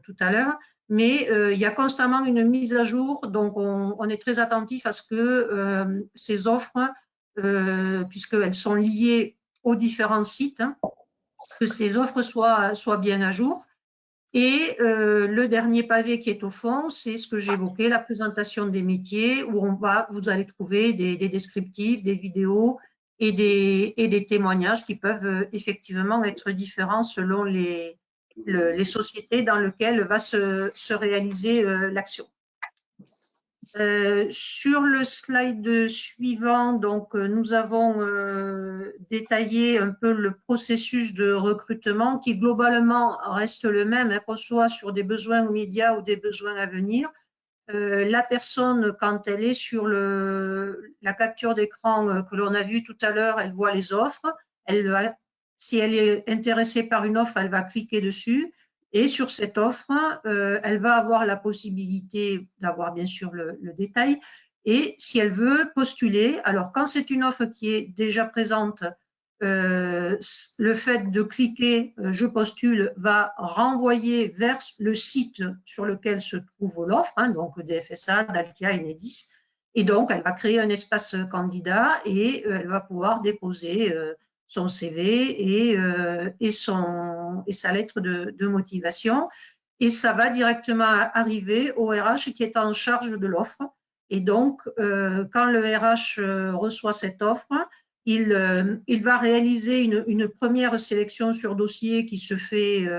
tout à l'heure. Mais il y a constamment une mise à jour, donc on est très attentif à ce que ces offres, puisqu'elles sont liées aux différents sites, que ces offres soient bien à jour. Et le dernier pavé qui est au fond, c'est ce que j'évoquais, la présentation des métiers, où vous allez trouver des descriptifs, des vidéos et des témoignages qui peuvent effectivement être différents selon les sociétés dans lesquelles va se réaliser l'action. Sur le slide suivant, donc, nous avons détaillé un peu le processus de recrutement qui globalement reste le même, hein, qu'on soit sur des besoins immédiats ou des besoins à venir. La personne, quand elle est sur la capture d'écran que l'on a vu tout à l'heure, elle voit les offres. Si elle est intéressée par une offre, elle va cliquer dessus. Et sur cette offre, elle va avoir la possibilité d'avoir bien sûr le détail. Et si elle veut postuler, alors quand c'est une offre qui est déjà présente, le fait de cliquer « Je postule » va renvoyer vers le site sur lequel se trouve l'offre, hein, donc DFSA, Dalkia, Enedis. Et donc, elle va créer un espace candidat et elle va pouvoir déposer son CV et sa lettre de motivation. Et ça va directement arriver au RH qui est en charge de l'offre. Et donc, quand le RH reçoit cette offre, il va réaliser une première sélection sur dossier qui se fait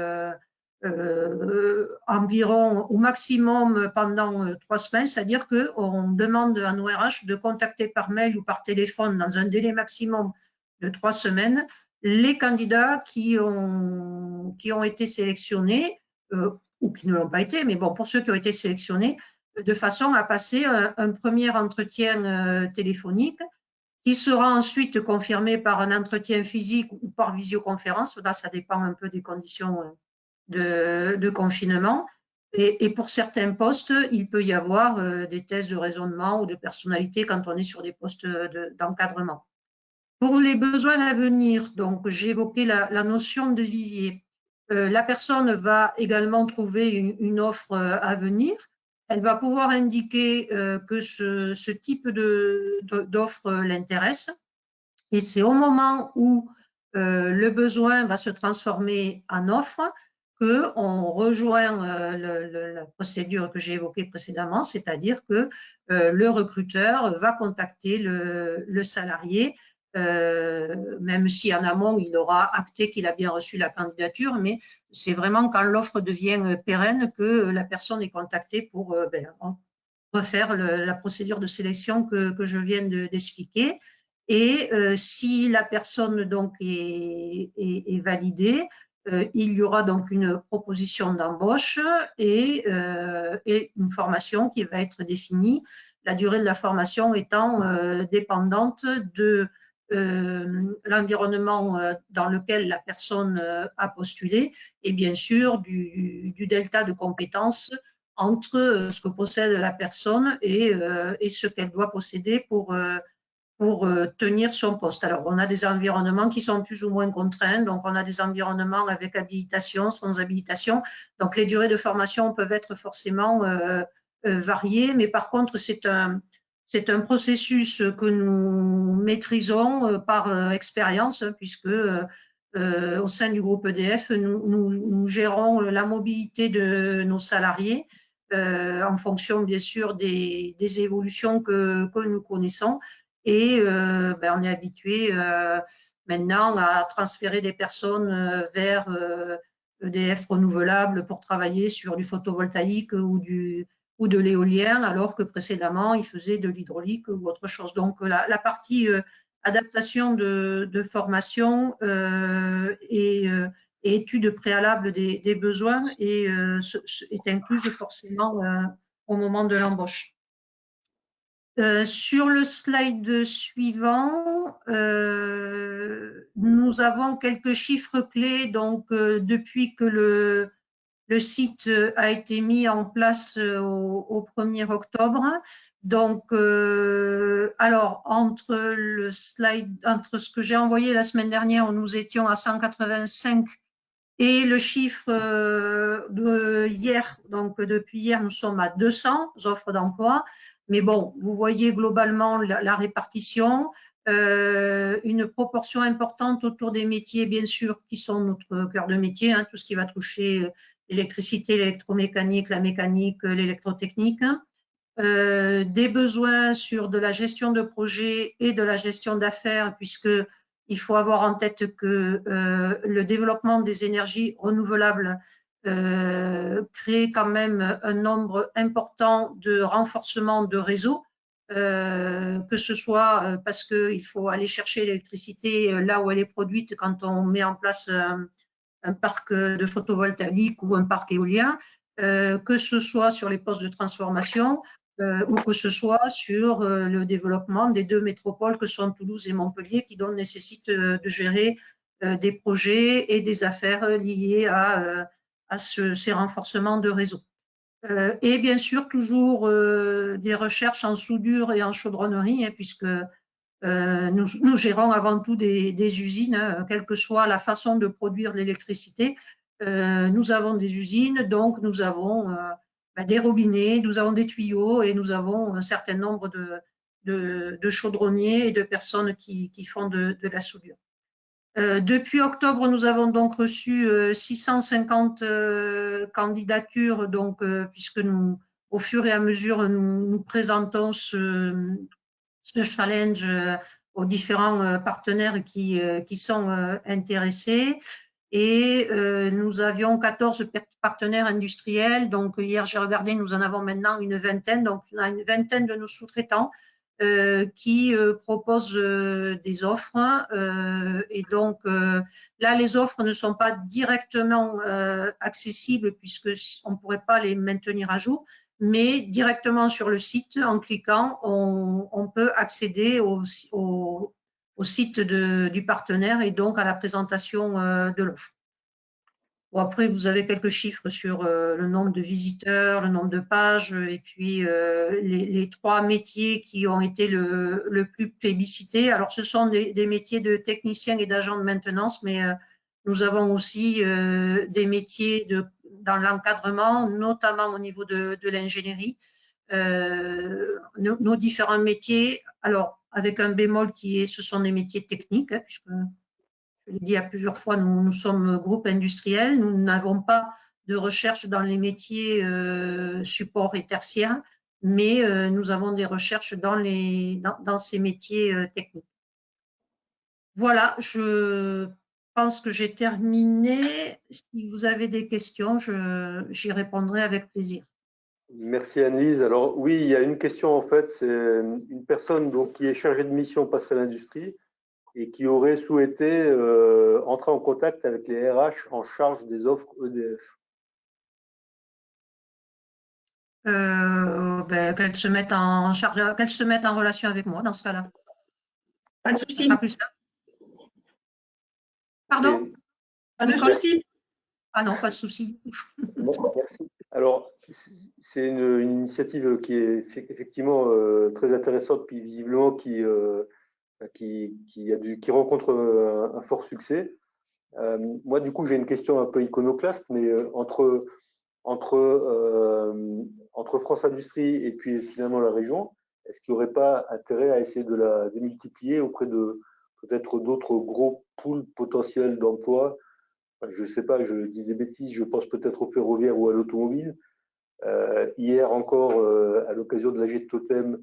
environ au maximum pendant 3 semaines, c'est-à-dire qu'on demande à nos RH de contacter par mail ou par téléphone dans un délai maximum de 3 semaines les candidats qui ont été sélectionnés ou qui ne l'ont pas été, mais bon, pour ceux qui ont été sélectionnés, de façon à passer un premier entretien téléphonique qui sera ensuite confirmé par un entretien physique ou par visioconférence. Là, ça dépend un peu des conditions de confinement. Et pour certains postes, il peut y avoir des tests de raisonnement ou de personnalité quand on est sur des postes d'encadrement. Pour les besoins à venir, donc j'évoquais la notion de vivier. La personne va également trouver une offre à venir. Elle va pouvoir indiquer que ce type d'offre l'intéresse. Et c'est au moment où le besoin va se transformer en offre qu'on rejoint la procédure que j'ai évoquée précédemment, c'est-à-dire que le recruteur va contacter le salarié, même si en amont, il aura acté qu'il a bien reçu la candidature, mais c'est vraiment quand l'offre devient pérenne que la personne est contactée pour refaire la procédure de sélection que je viens d'expliquer. Et si la personne donc est validée, il y aura donc une proposition d'embauche et une formation qui va être définie, la durée de la formation étant dépendante de l'environnement dans lequel la personne a postulé et bien sûr du delta de compétences entre ce que possède la personne et ce qu'elle doit posséder pour tenir son poste. Alors, on a des environnements qui sont plus ou moins contraints, donc on a des environnements avec habilitation, sans habilitation, donc les durées de formation peuvent être forcément variées, mais par contre, c'est un processus que nous maîtrisons par expérience, puisque au sein du groupe EDF, nous gérons la mobilité de nos salariés en fonction, bien sûr, des évolutions que nous connaissons. Et on est habitué maintenant à transférer des personnes vers EDF renouvelable pour travailler sur du photovoltaïque ou de l'éolien, alors que précédemment, ils faisaient de l'hydraulique ou autre chose. Donc, la partie adaptation de formation et étude préalable des besoins est incluse forcément au moment de l'embauche. Sur le slide suivant, nous avons quelques chiffres clés. Donc, depuis que le site a été mis en place au 1er octobre. Donc, alors, entre ce que j'ai envoyé la semaine dernière, où nous étions à 185 et le chiffre de hier, donc depuis hier, nous sommes à 200 offres d'emploi. Mais bon, vous voyez globalement la répartition, une proportion importante autour des métiers, bien sûr, qui sont notre cœur de métier, hein, tout ce qui va toucher l'électricité, l'électromécanique, la mécanique, l'électrotechnique. Des besoins sur de la gestion de projet et de la gestion d'affaires, puisqu'il faut avoir en tête que le développement des énergies renouvelables crée quand même un nombre important de renforcement de réseaux, que ce soit parce qu'il faut aller chercher l'électricité là où elle est produite quand on met en place un parc de photovoltaïque ou un parc éolien, que ce soit sur les postes de transformation ou que ce soit sur le développement des deux métropoles que sont Toulouse et Montpellier, qui donc nécessitent de gérer des projets et des affaires liées à ces renforcements de réseau. Et bien sûr, toujours des recherches en soudure et en chaudronnerie, hein, puisque nous gérons avant tout des usines, hein, quelle que soit la façon de produire l'électricité. Nous avons des usines, donc nous avons des robinets, nous avons des tuyaux et nous avons un certain nombre de chaudronniers et de personnes qui font de la soudure. Depuis octobre, nous avons donc reçu 650 candidatures, donc, puisque nous, au fur et à mesure, nous présentons ce challenge aux différents partenaires qui sont intéressés. Et nous avions 14 partenaires industriels. Donc, hier, j'ai regardé, nous en avons maintenant une vingtaine. Donc, on a une vingtaine de nos sous-traitants qui proposent des offres. Et donc, là, les offres ne sont pas directement accessibles puisqu'on ne pourrait pas les maintenir à jour. Mais directement sur le site, en cliquant, on peut accéder au site du partenaire et donc à la présentation de l'offre. Bon, après, vous avez quelques chiffres sur le nombre de visiteurs, le nombre de pages et puis les 3 métiers qui ont été le plus plébiscités. Alors, ce sont des métiers de techniciens et d'agents de maintenance, mais nous avons aussi des métiers dans l'encadrement, notamment au niveau de l'ingénierie. Nos différents métiers, alors avec un bémol ce sont des métiers techniques, hein, puisque je l'ai dit à plusieurs fois, nous sommes groupe industriel, nous n'avons pas de recherche dans les métiers support et tertiaire, mais nous avons des recherches dans ces métiers techniques. Voilà, je pense que j'ai terminé. Si vous avez des questions, j'y répondrai avec plaisir. Merci Anne-Lise. Alors oui, il y a une question en fait, c'est une personne donc, qui est chargée de mission Passerelle Industrie et qui aurait souhaité entrer en contact avec les RH en charge des offres EDF. Qu'elle se mette en charge, qu'elle se mette en relation avec moi dans ce cas-là. Pas de souci. Pardon? Pas de souci. Ah non, pas de souci. Bon, merci. Alors, c'est une initiative qui est effectivement très intéressante, puis visiblement qui rencontre un fort succès. Moi, du coup, j'ai une question un peu iconoclaste, mais entre France Industrie et puis finalement la région, est-ce qu'il n'y aurait pas intérêt à essayer de la démultiplier auprès de peut-être d'autres gros pools potentiels d'emploi? Je ne sais pas, je dis des bêtises, je pense peut-être au ferroviaire ou à l'automobile. Hier encore, à l'occasion de l'AG de Totem,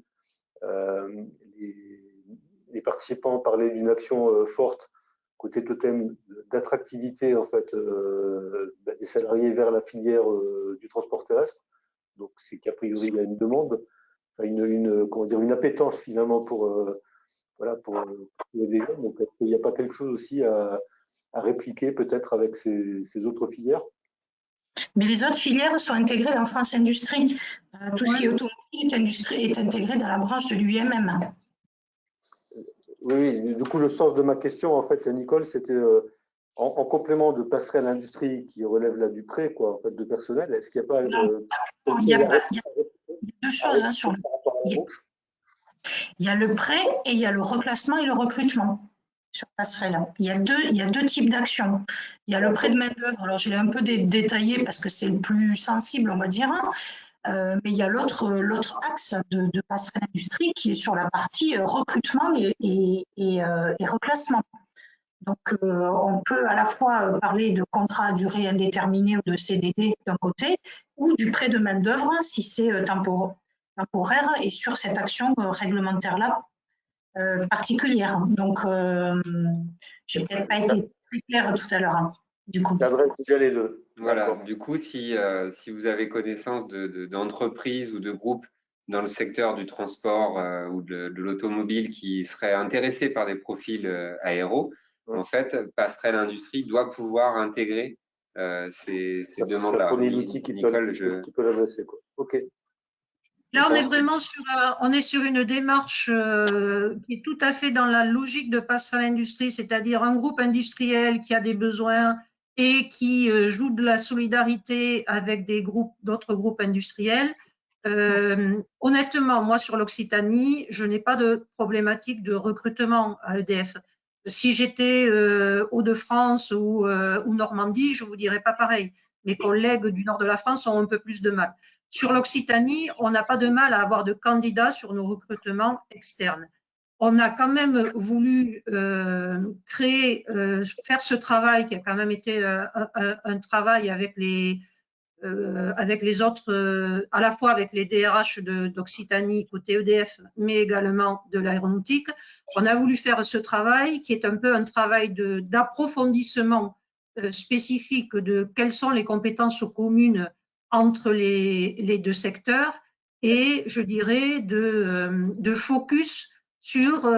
les participants parlaient d'une action forte côté Totem d'attractivité en fait des salariés vers la filière du transport terrestre. Donc c'est qu'a priori il y a une demande, une appétence finalement pour trouver des gens. Donc est-ce qu'il n'y a pas quelque chose aussi à répliquer peut-être avec ces autres filières? Mais les autres filières sont intégrées dans France Industrie. Tout ce qui est automobile est intégré dans la branche de l'UIMM. Oui, du coup, le sens de ma question, en fait, Nicole, c'était en complément de Passerelle Industrie qui relève là du prêt, quoi, en fait, de personnel. Est-ce qu'il n'y a pas il y a deux choses hein, sur le. Il y a le prêt et il y a le reclassement et le recrutement sur Passerelle. Il y a deux types d'actions. Il y a le prêt de main-d'œuvre. Alors, je l'ai un peu détaillé parce que c'est le plus sensible, on va dire. Mais il y a l'autre axe de Passerelle Industrie qui est sur la partie recrutement et reclassement. Donc, on peut à la fois parler de contrat à durée indéterminée ou de CDD d'un côté, ou du prêt de main-d'œuvre si c'est temporaire et sur cette action réglementaire-là particulière. Donc, je n'ai peut-être pas été très claire tout à l'heure, hein, du coup. Ça adresse bien les deux. Voilà, du coup, si vous avez connaissance d'entreprises ou de groupes dans le secteur du transport ou de l'automobile qui seraient intéressés par des profils aéros, en fait, Passerelle Industrie doit pouvoir intégrer ces demandes-là. Ça fournit l'outil qui peut l'adresser. Ok. Là, on est vraiment sur une démarche qui est tout à fait dans la logique de Passerelle Industrie, c'est-à-dire un groupe industriel qui a des besoins et qui joue de la solidarité avec d'autres groupes industriels. Honnêtement, moi, sur l'Occitanie, je n'ai pas de problématique de recrutement à EDF. Si j'étais Hauts-de-France ou Normandie, je vous dirais pas pareil. Mes collègues du nord de la France ont un peu plus de mal. Sur l'Occitanie, on n'a pas de mal à avoir de candidats sur nos recrutements externes. On a quand même voulu faire ce travail qui a quand même été un travail avec les autres, à la fois avec les DRH d'Occitanie côté EDF, mais également de l'aéronautique. On a voulu faire ce travail qui est un peu un travail d'approfondissement spécifique de quelles sont les compétences communes entre les deux secteurs et, je dirais, de focus sur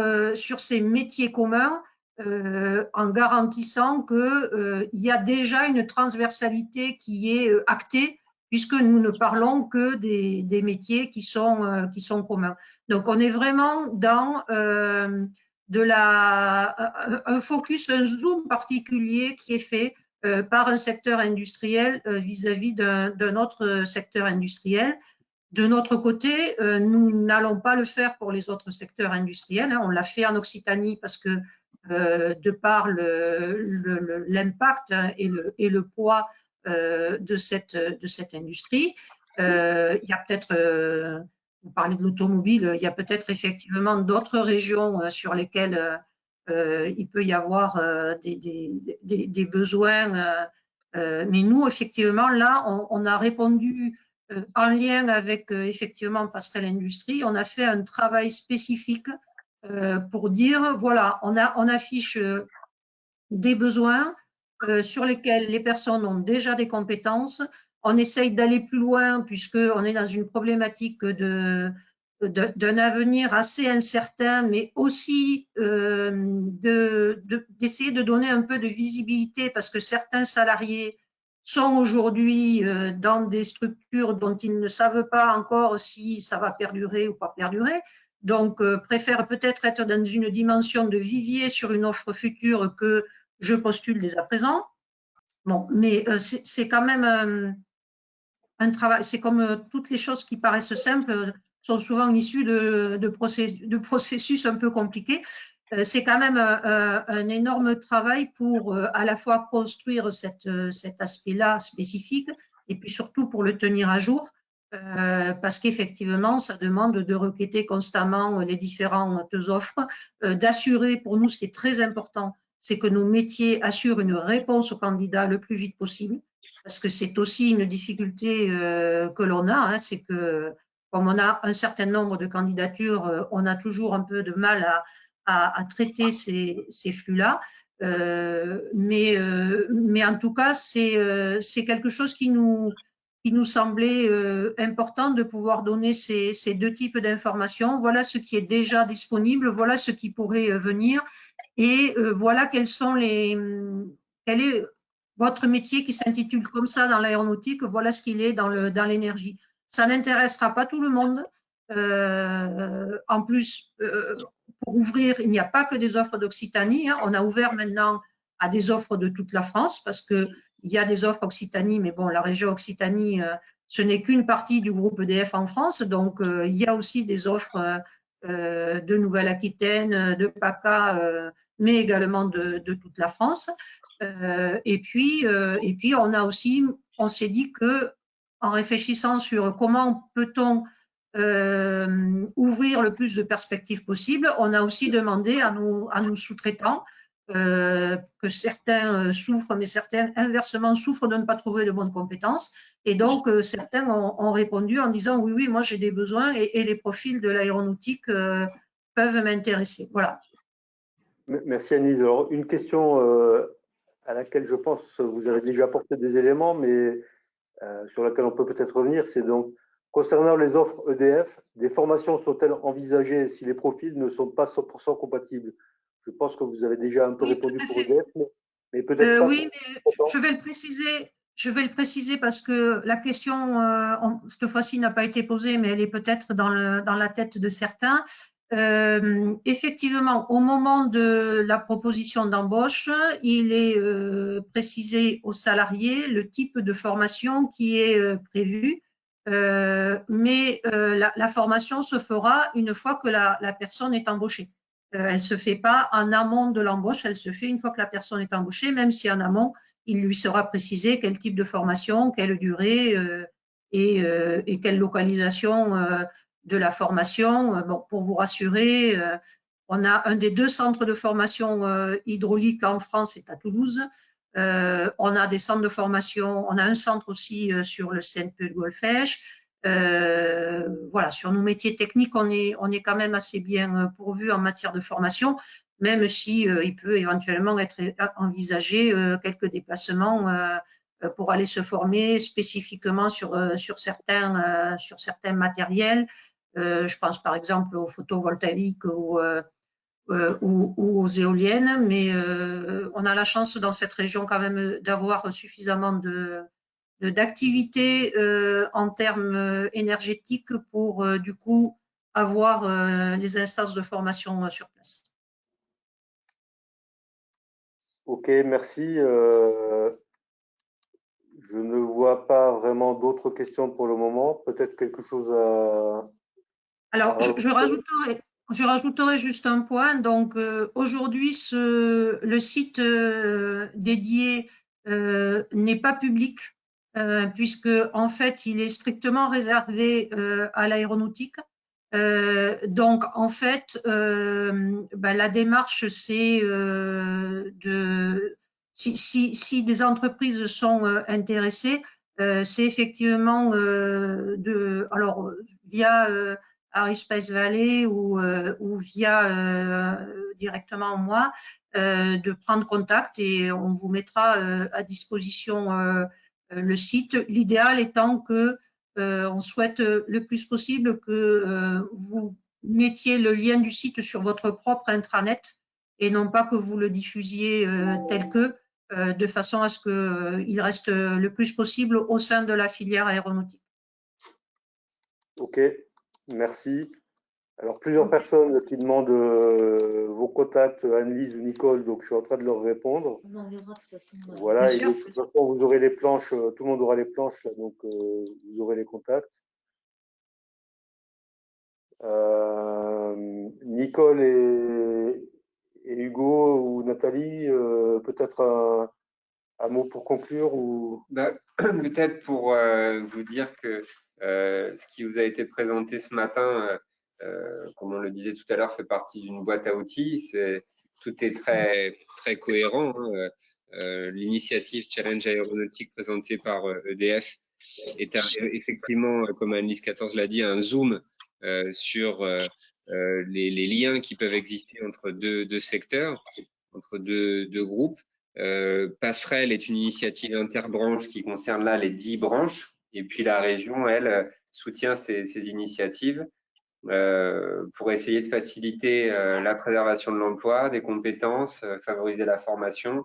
ces métiers communs en garantissant qu'il y a déjà une transversalité qui est actée puisque nous ne parlons que des métiers qui sont communs. Donc, on est vraiment dans un focus, un zoom particulier qui est fait par un secteur industriel vis-à-vis d'un autre secteur industriel. De notre côté, nous n'allons pas le faire pour les autres secteurs industriels. On l'a fait en Occitanie parce que de par l'impact et le poids de cette industrie, il y a peut-être, vous parlez de l'automobile, il y a peut-être effectivement d'autres régions sur lesquelles il peut y avoir des besoins. Mais nous, effectivement, là, on a répondu en lien avec effectivement Passerelle Industrie. On a fait un travail spécifique pour dire, voilà, on affiche des besoins sur lesquels les personnes ont déjà des compétences. On essaye d'aller plus loin puisqu'on est dans une problématique d'un avenir assez incertain, mais aussi d'essayer de donner un peu de visibilité parce que certains salariés sont aujourd'hui dans des structures dont ils ne savent pas encore si ça va perdurer ou pas perdurer. Donc, préfère peut-être être dans une dimension de vivier sur une offre future que je postule dès à présent. Bon, mais c'est quand même un travail. C'est comme toutes les choses qui paraissent simples sont souvent issues de processus un peu compliqués. C'est quand même un énorme travail pour à la fois construire cet aspect-là spécifique et puis surtout pour le tenir à jour. Parce qu'effectivement, ça demande de requêter constamment les différentes offres, d'assurer pour nous ce qui est très important, c'est que nos métiers assurent une réponse aux candidats le plus vite possible, parce que c'est aussi une difficulté que l'on a, hein, c'est que comme on a un certain nombre de candidatures, on a toujours un peu de mal à traiter ces flux-là. Mais en tout cas, c'est quelque chose qui nous semblait important de pouvoir donner ces deux types d'informations. Voilà ce qui est déjà disponible, voilà ce qui pourrait venir et voilà quel est votre métier qui s'intitule comme ça dans l'aéronautique, voilà ce qu'il est dans l'énergie. Ça n'intéressera pas tout le monde. En plus, pour ouvrir, il n'y a pas que des offres d'Occitanie, hein. On a ouvert maintenant à des offres de toute la France parce que il y a des offres Occitanie, mais bon, la région Occitanie, ce n'est qu'une partie du groupe EDF en France. Donc, il y a aussi des offres de Nouvelle-Aquitaine, de PACA, mais également de toute la France. Et puis, on s'est dit que, en réfléchissant sur comment peut-on ouvrir le plus de perspectives possibles, on a aussi demandé à nos sous-traitants que certains souffrent, mais certains inversement souffrent de ne pas trouver de bonnes compétences. Et donc, certains ont répondu en disant oui, oui, moi j'ai des besoins et les profils de l'aéronautique peuvent m'intéresser. Voilà. Merci Anise. Alors, une question à laquelle je pense vous avez déjà apporté des éléments, mais sur laquelle on peut peut-être revenir, c'est donc concernant les offres EDF, des formations sont-elles envisagées si les profils ne sont pas 100% compatibles? Je pense que vous avez déjà un peu répondu pour EDF, mais peut-être pas. Oui, mais je vais le préciser. Je vais le préciser parce que la question, cette fois-ci, n'a pas été posée, mais elle est peut-être dans la tête de certains. Effectivement, au moment de la proposition d'embauche, il est précisé aux salariés le type de formation qui est prévu, mais la formation se fera une fois que la personne est embauchée. Elle ne se fait pas en amont de l'embauche, elle se fait une fois que la personne est embauchée, même si en amont, il lui sera précisé quel type de formation, quelle durée et quelle localisation de la formation. Bon, pour vous rassurer, on a un des 2 centres de formation hydraulique en France, c'est à Toulouse. On a des centres de formation, on a un centre aussi sur le CNP de Golfech. Voilà, sur nos métiers techniques, on est quand même assez bien pourvu en matière de formation, même si il peut éventuellement être envisagé quelques déplacements pour aller se former spécifiquement sur certains matériels. Je pense par exemple aux photovoltaïques ou aux éoliennes, mais on a la chance dans cette région quand même d'avoir suffisamment d'activités en termes énergétiques pour du coup avoir les instances de formation sur place. Ok, merci. Je ne vois pas vraiment d'autres questions pour le moment. Peut-être quelque chose à… Alors, je rajouterai juste un point. Donc, aujourd'hui, le site dédié n'est pas public, puisque en fait, il est strictement réservé à l'aéronautique. Donc, en fait, la démarche, c'est si des entreprises sont intéressées, c'est effectivement alors via Aerospace Valley ou via directement moi, de prendre contact et on vous mettra à disposition le site. L'idéal étant que on souhaite le plus possible que vous mettiez le lien du site sur votre propre intranet et non pas que vous le diffusiez tel que, de façon à ce qu'il reste le plus possible au sein de la filière aéronautique. Ok, merci. Alors, plusieurs personnes qui demandent vos contacts, Annelise ou Nicole, donc je suis en train de leur répondre. Voilà, et de toute façon, vous aurez les planches, tout le monde aura les planches, là, donc vous aurez les contacts. Nicole et Hugo ou Nathalie, peut-être un mot pour conclure ou… Peut-être pour vous dire que ce qui vous a été présenté ce matin, comme on le disait tout à l'heure, fait partie d'une boîte à outils. Tout est très, très cohérent. Hein. L'initiative Challenge Aéronautique présentée par EDF est effectivement, comme Annelise 14 l'a dit, un zoom sur les liens qui peuvent exister entre deux secteurs, entre deux groupes. Passerelle est une initiative interbranche qui concerne là les 10 branches, et puis la région, elle, soutient ces initiatives pour essayer de faciliter la préservation de l'emploi, des compétences, favoriser la formation,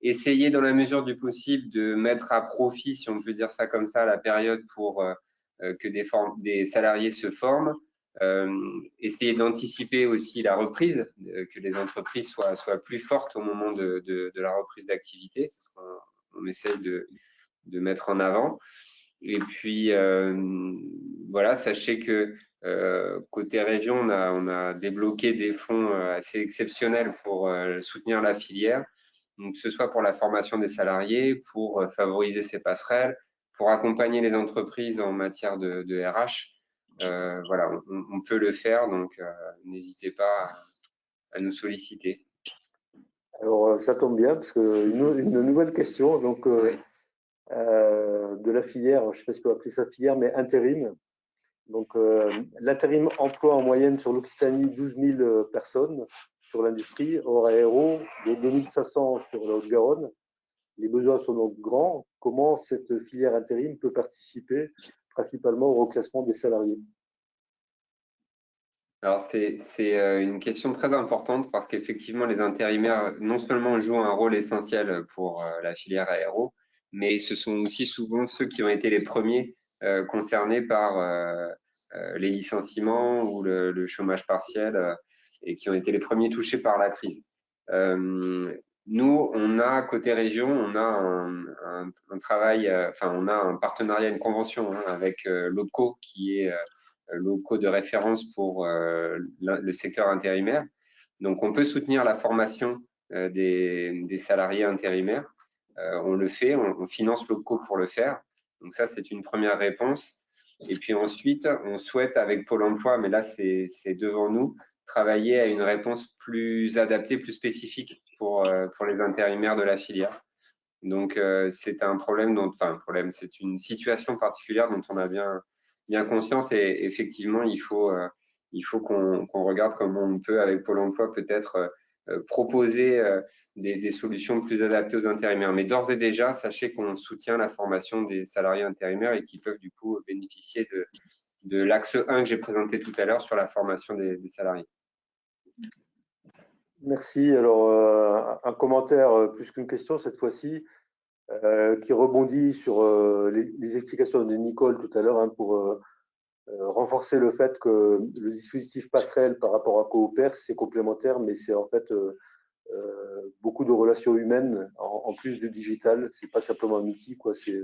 essayer dans la mesure du possible de mettre à profit, si on peut dire ça comme ça, la période pour que des salariés se forment, essayer d'anticiper aussi la reprise, que les entreprises soient plus fortes au moment de la reprise d'activité, c'est ce qu'on essaye de mettre en avant. Et puis, voilà, sachez que côté région, on a débloqué des fonds assez exceptionnels pour soutenir la filière. Donc, que ce soit pour la formation des salariés, pour favoriser ces passerelles, pour accompagner les entreprises en matière de RH. Voilà, on peut le faire, donc n'hésitez pas à nous solliciter. Alors, ça tombe bien, parce une nouvelle question donc, Oui. de la filière, je ne sais pas si on va appeler ça filière, mais intérim. Donc, l'intérim emploie en moyenne sur l'Occitanie 12 000 personnes sur l'industrie, hors aéro, de 2 500 sur la Haute-Garonne. Les besoins sont donc grands. Comment cette filière intérim peut participer principalement au reclassement des salariés? Alors, c'est une question très importante parce qu'effectivement, les intérimaires, non seulement jouent un rôle essentiel pour la filière aéro, mais ce sont aussi souvent ceux qui ont été les premiers concernés par les licenciements ou le chômage partiel et qui ont été les premiers touchés par la crise. Nous, on a, côté région, on a un travail, enfin, on a un partenariat, une convention avec l'OPCO qui est locaux de référence pour le secteur intérimaire. Donc, on peut soutenir la formation des salariés intérimaires. On le fait, on finance locaux pour le faire. Donc, ça, c'est une première réponse. Et puis ensuite, on souhaite avec Pôle emploi, mais là, c'est devant nous, travailler à une réponse plus adaptée, plus spécifique pour les intérimaires de la filière. Donc, c'est un problème c'est une situation particulière dont on a bien conscience et effectivement, il faut qu'on regarde comment on peut, avec Pôle emploi, peut-être proposer des solutions plus adaptées aux intérimaires. Mais d'ores et déjà, sachez qu'on soutient la formation des salariés intérimaires et qui peuvent du coup bénéficier de l'axe 1 que j'ai présenté tout à l'heure sur la formation des salariés. Merci. Alors, un commentaire plus qu'une question cette fois-ci, qui rebondit sur les explications de Nicole tout à l'heure pour renforcer le fait que le dispositif passerelle par rapport à Coopers, c'est complémentaire, mais c'est en fait beaucoup de relations humaines en plus du digital. C'est pas simplement un outil, quoi. C'est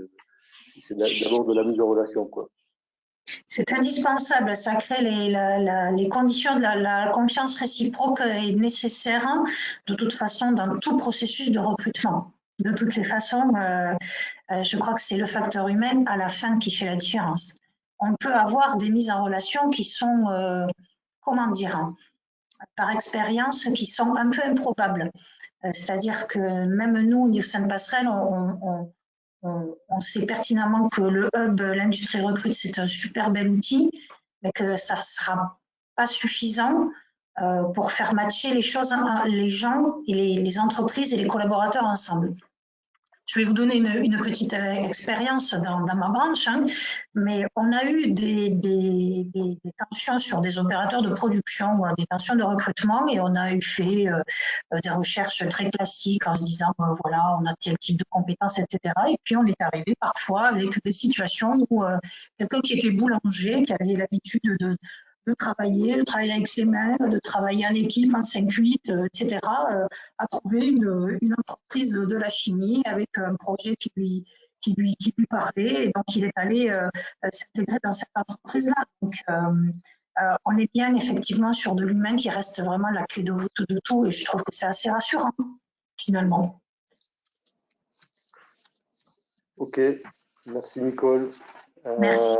d'abord de la mise en relation, quoi. C'est indispensable, ça crée les conditions de la confiance réciproque est nécessaire de toute façon dans tout processus de recrutement. De toutes les façons, je crois que c'est le facteur humain à la fin qui fait la différence. On peut avoir des mises en relation qui sont, comment dire, par expérience, qui sont un peu improbables. C'est-à-dire que même nous, au sein de Passerelle, on sait pertinemment que le hub, l'industrie recrute, c'est un super bel outil, mais que ça ne sera pas suffisant pour faire matcher les choses, les gens et les entreprises et les collaborateurs ensemble. Je vais vous donner une petite expérience dans ma branche, mais on a eu des tensions sur des opérateurs de production, des tensions de recrutement, et on a fait des recherches très classiques en se disant, voilà, on a tel type de compétences, etc. Et puis on est arrivé parfois avec des situations où quelqu'un qui était boulanger, qui avait l'habitude de travailler avec ses mains, de travailler en équipe, en 5-8, etc., a trouvé une entreprise de la chimie avec un projet qui lui parlait, et donc il est allé s'intégrer dans cette entreprise-là. Donc, on est bien effectivement sur de l'humain qui reste vraiment la clé de voûte de tout, et je trouve que c'est assez rassurant, finalement. Ok, merci Nicole. Merci.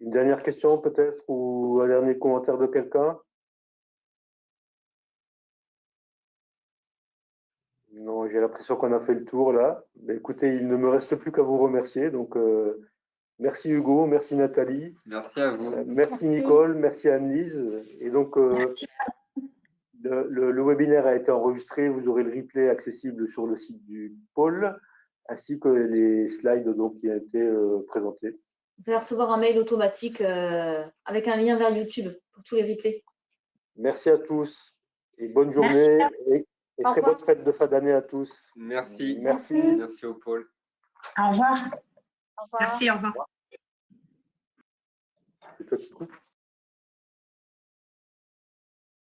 Une dernière question peut-être, ou un dernier commentaire de quelqu'un? Non, j'ai l'impression qu'on a fait le tour là. Mais écoutez, il ne me reste plus qu'à vous remercier. Donc, merci Hugo, merci Nathalie. Merci à vous. Merci Nicole, merci Anne-Lise. Et donc, le webinaire a été enregistré. Vous aurez le replay accessible sur le site du pôle, ainsi que les slides donc, qui ont été présentés. Vous allez recevoir un mail automatique avec un lien vers YouTube pour tous les replays. Merci à tous et bonne journée et très bonne fête de fin d'année à tous. Merci. Merci. Merci au pôle. Au revoir. Merci, au revoir. C'est toi qui coupes.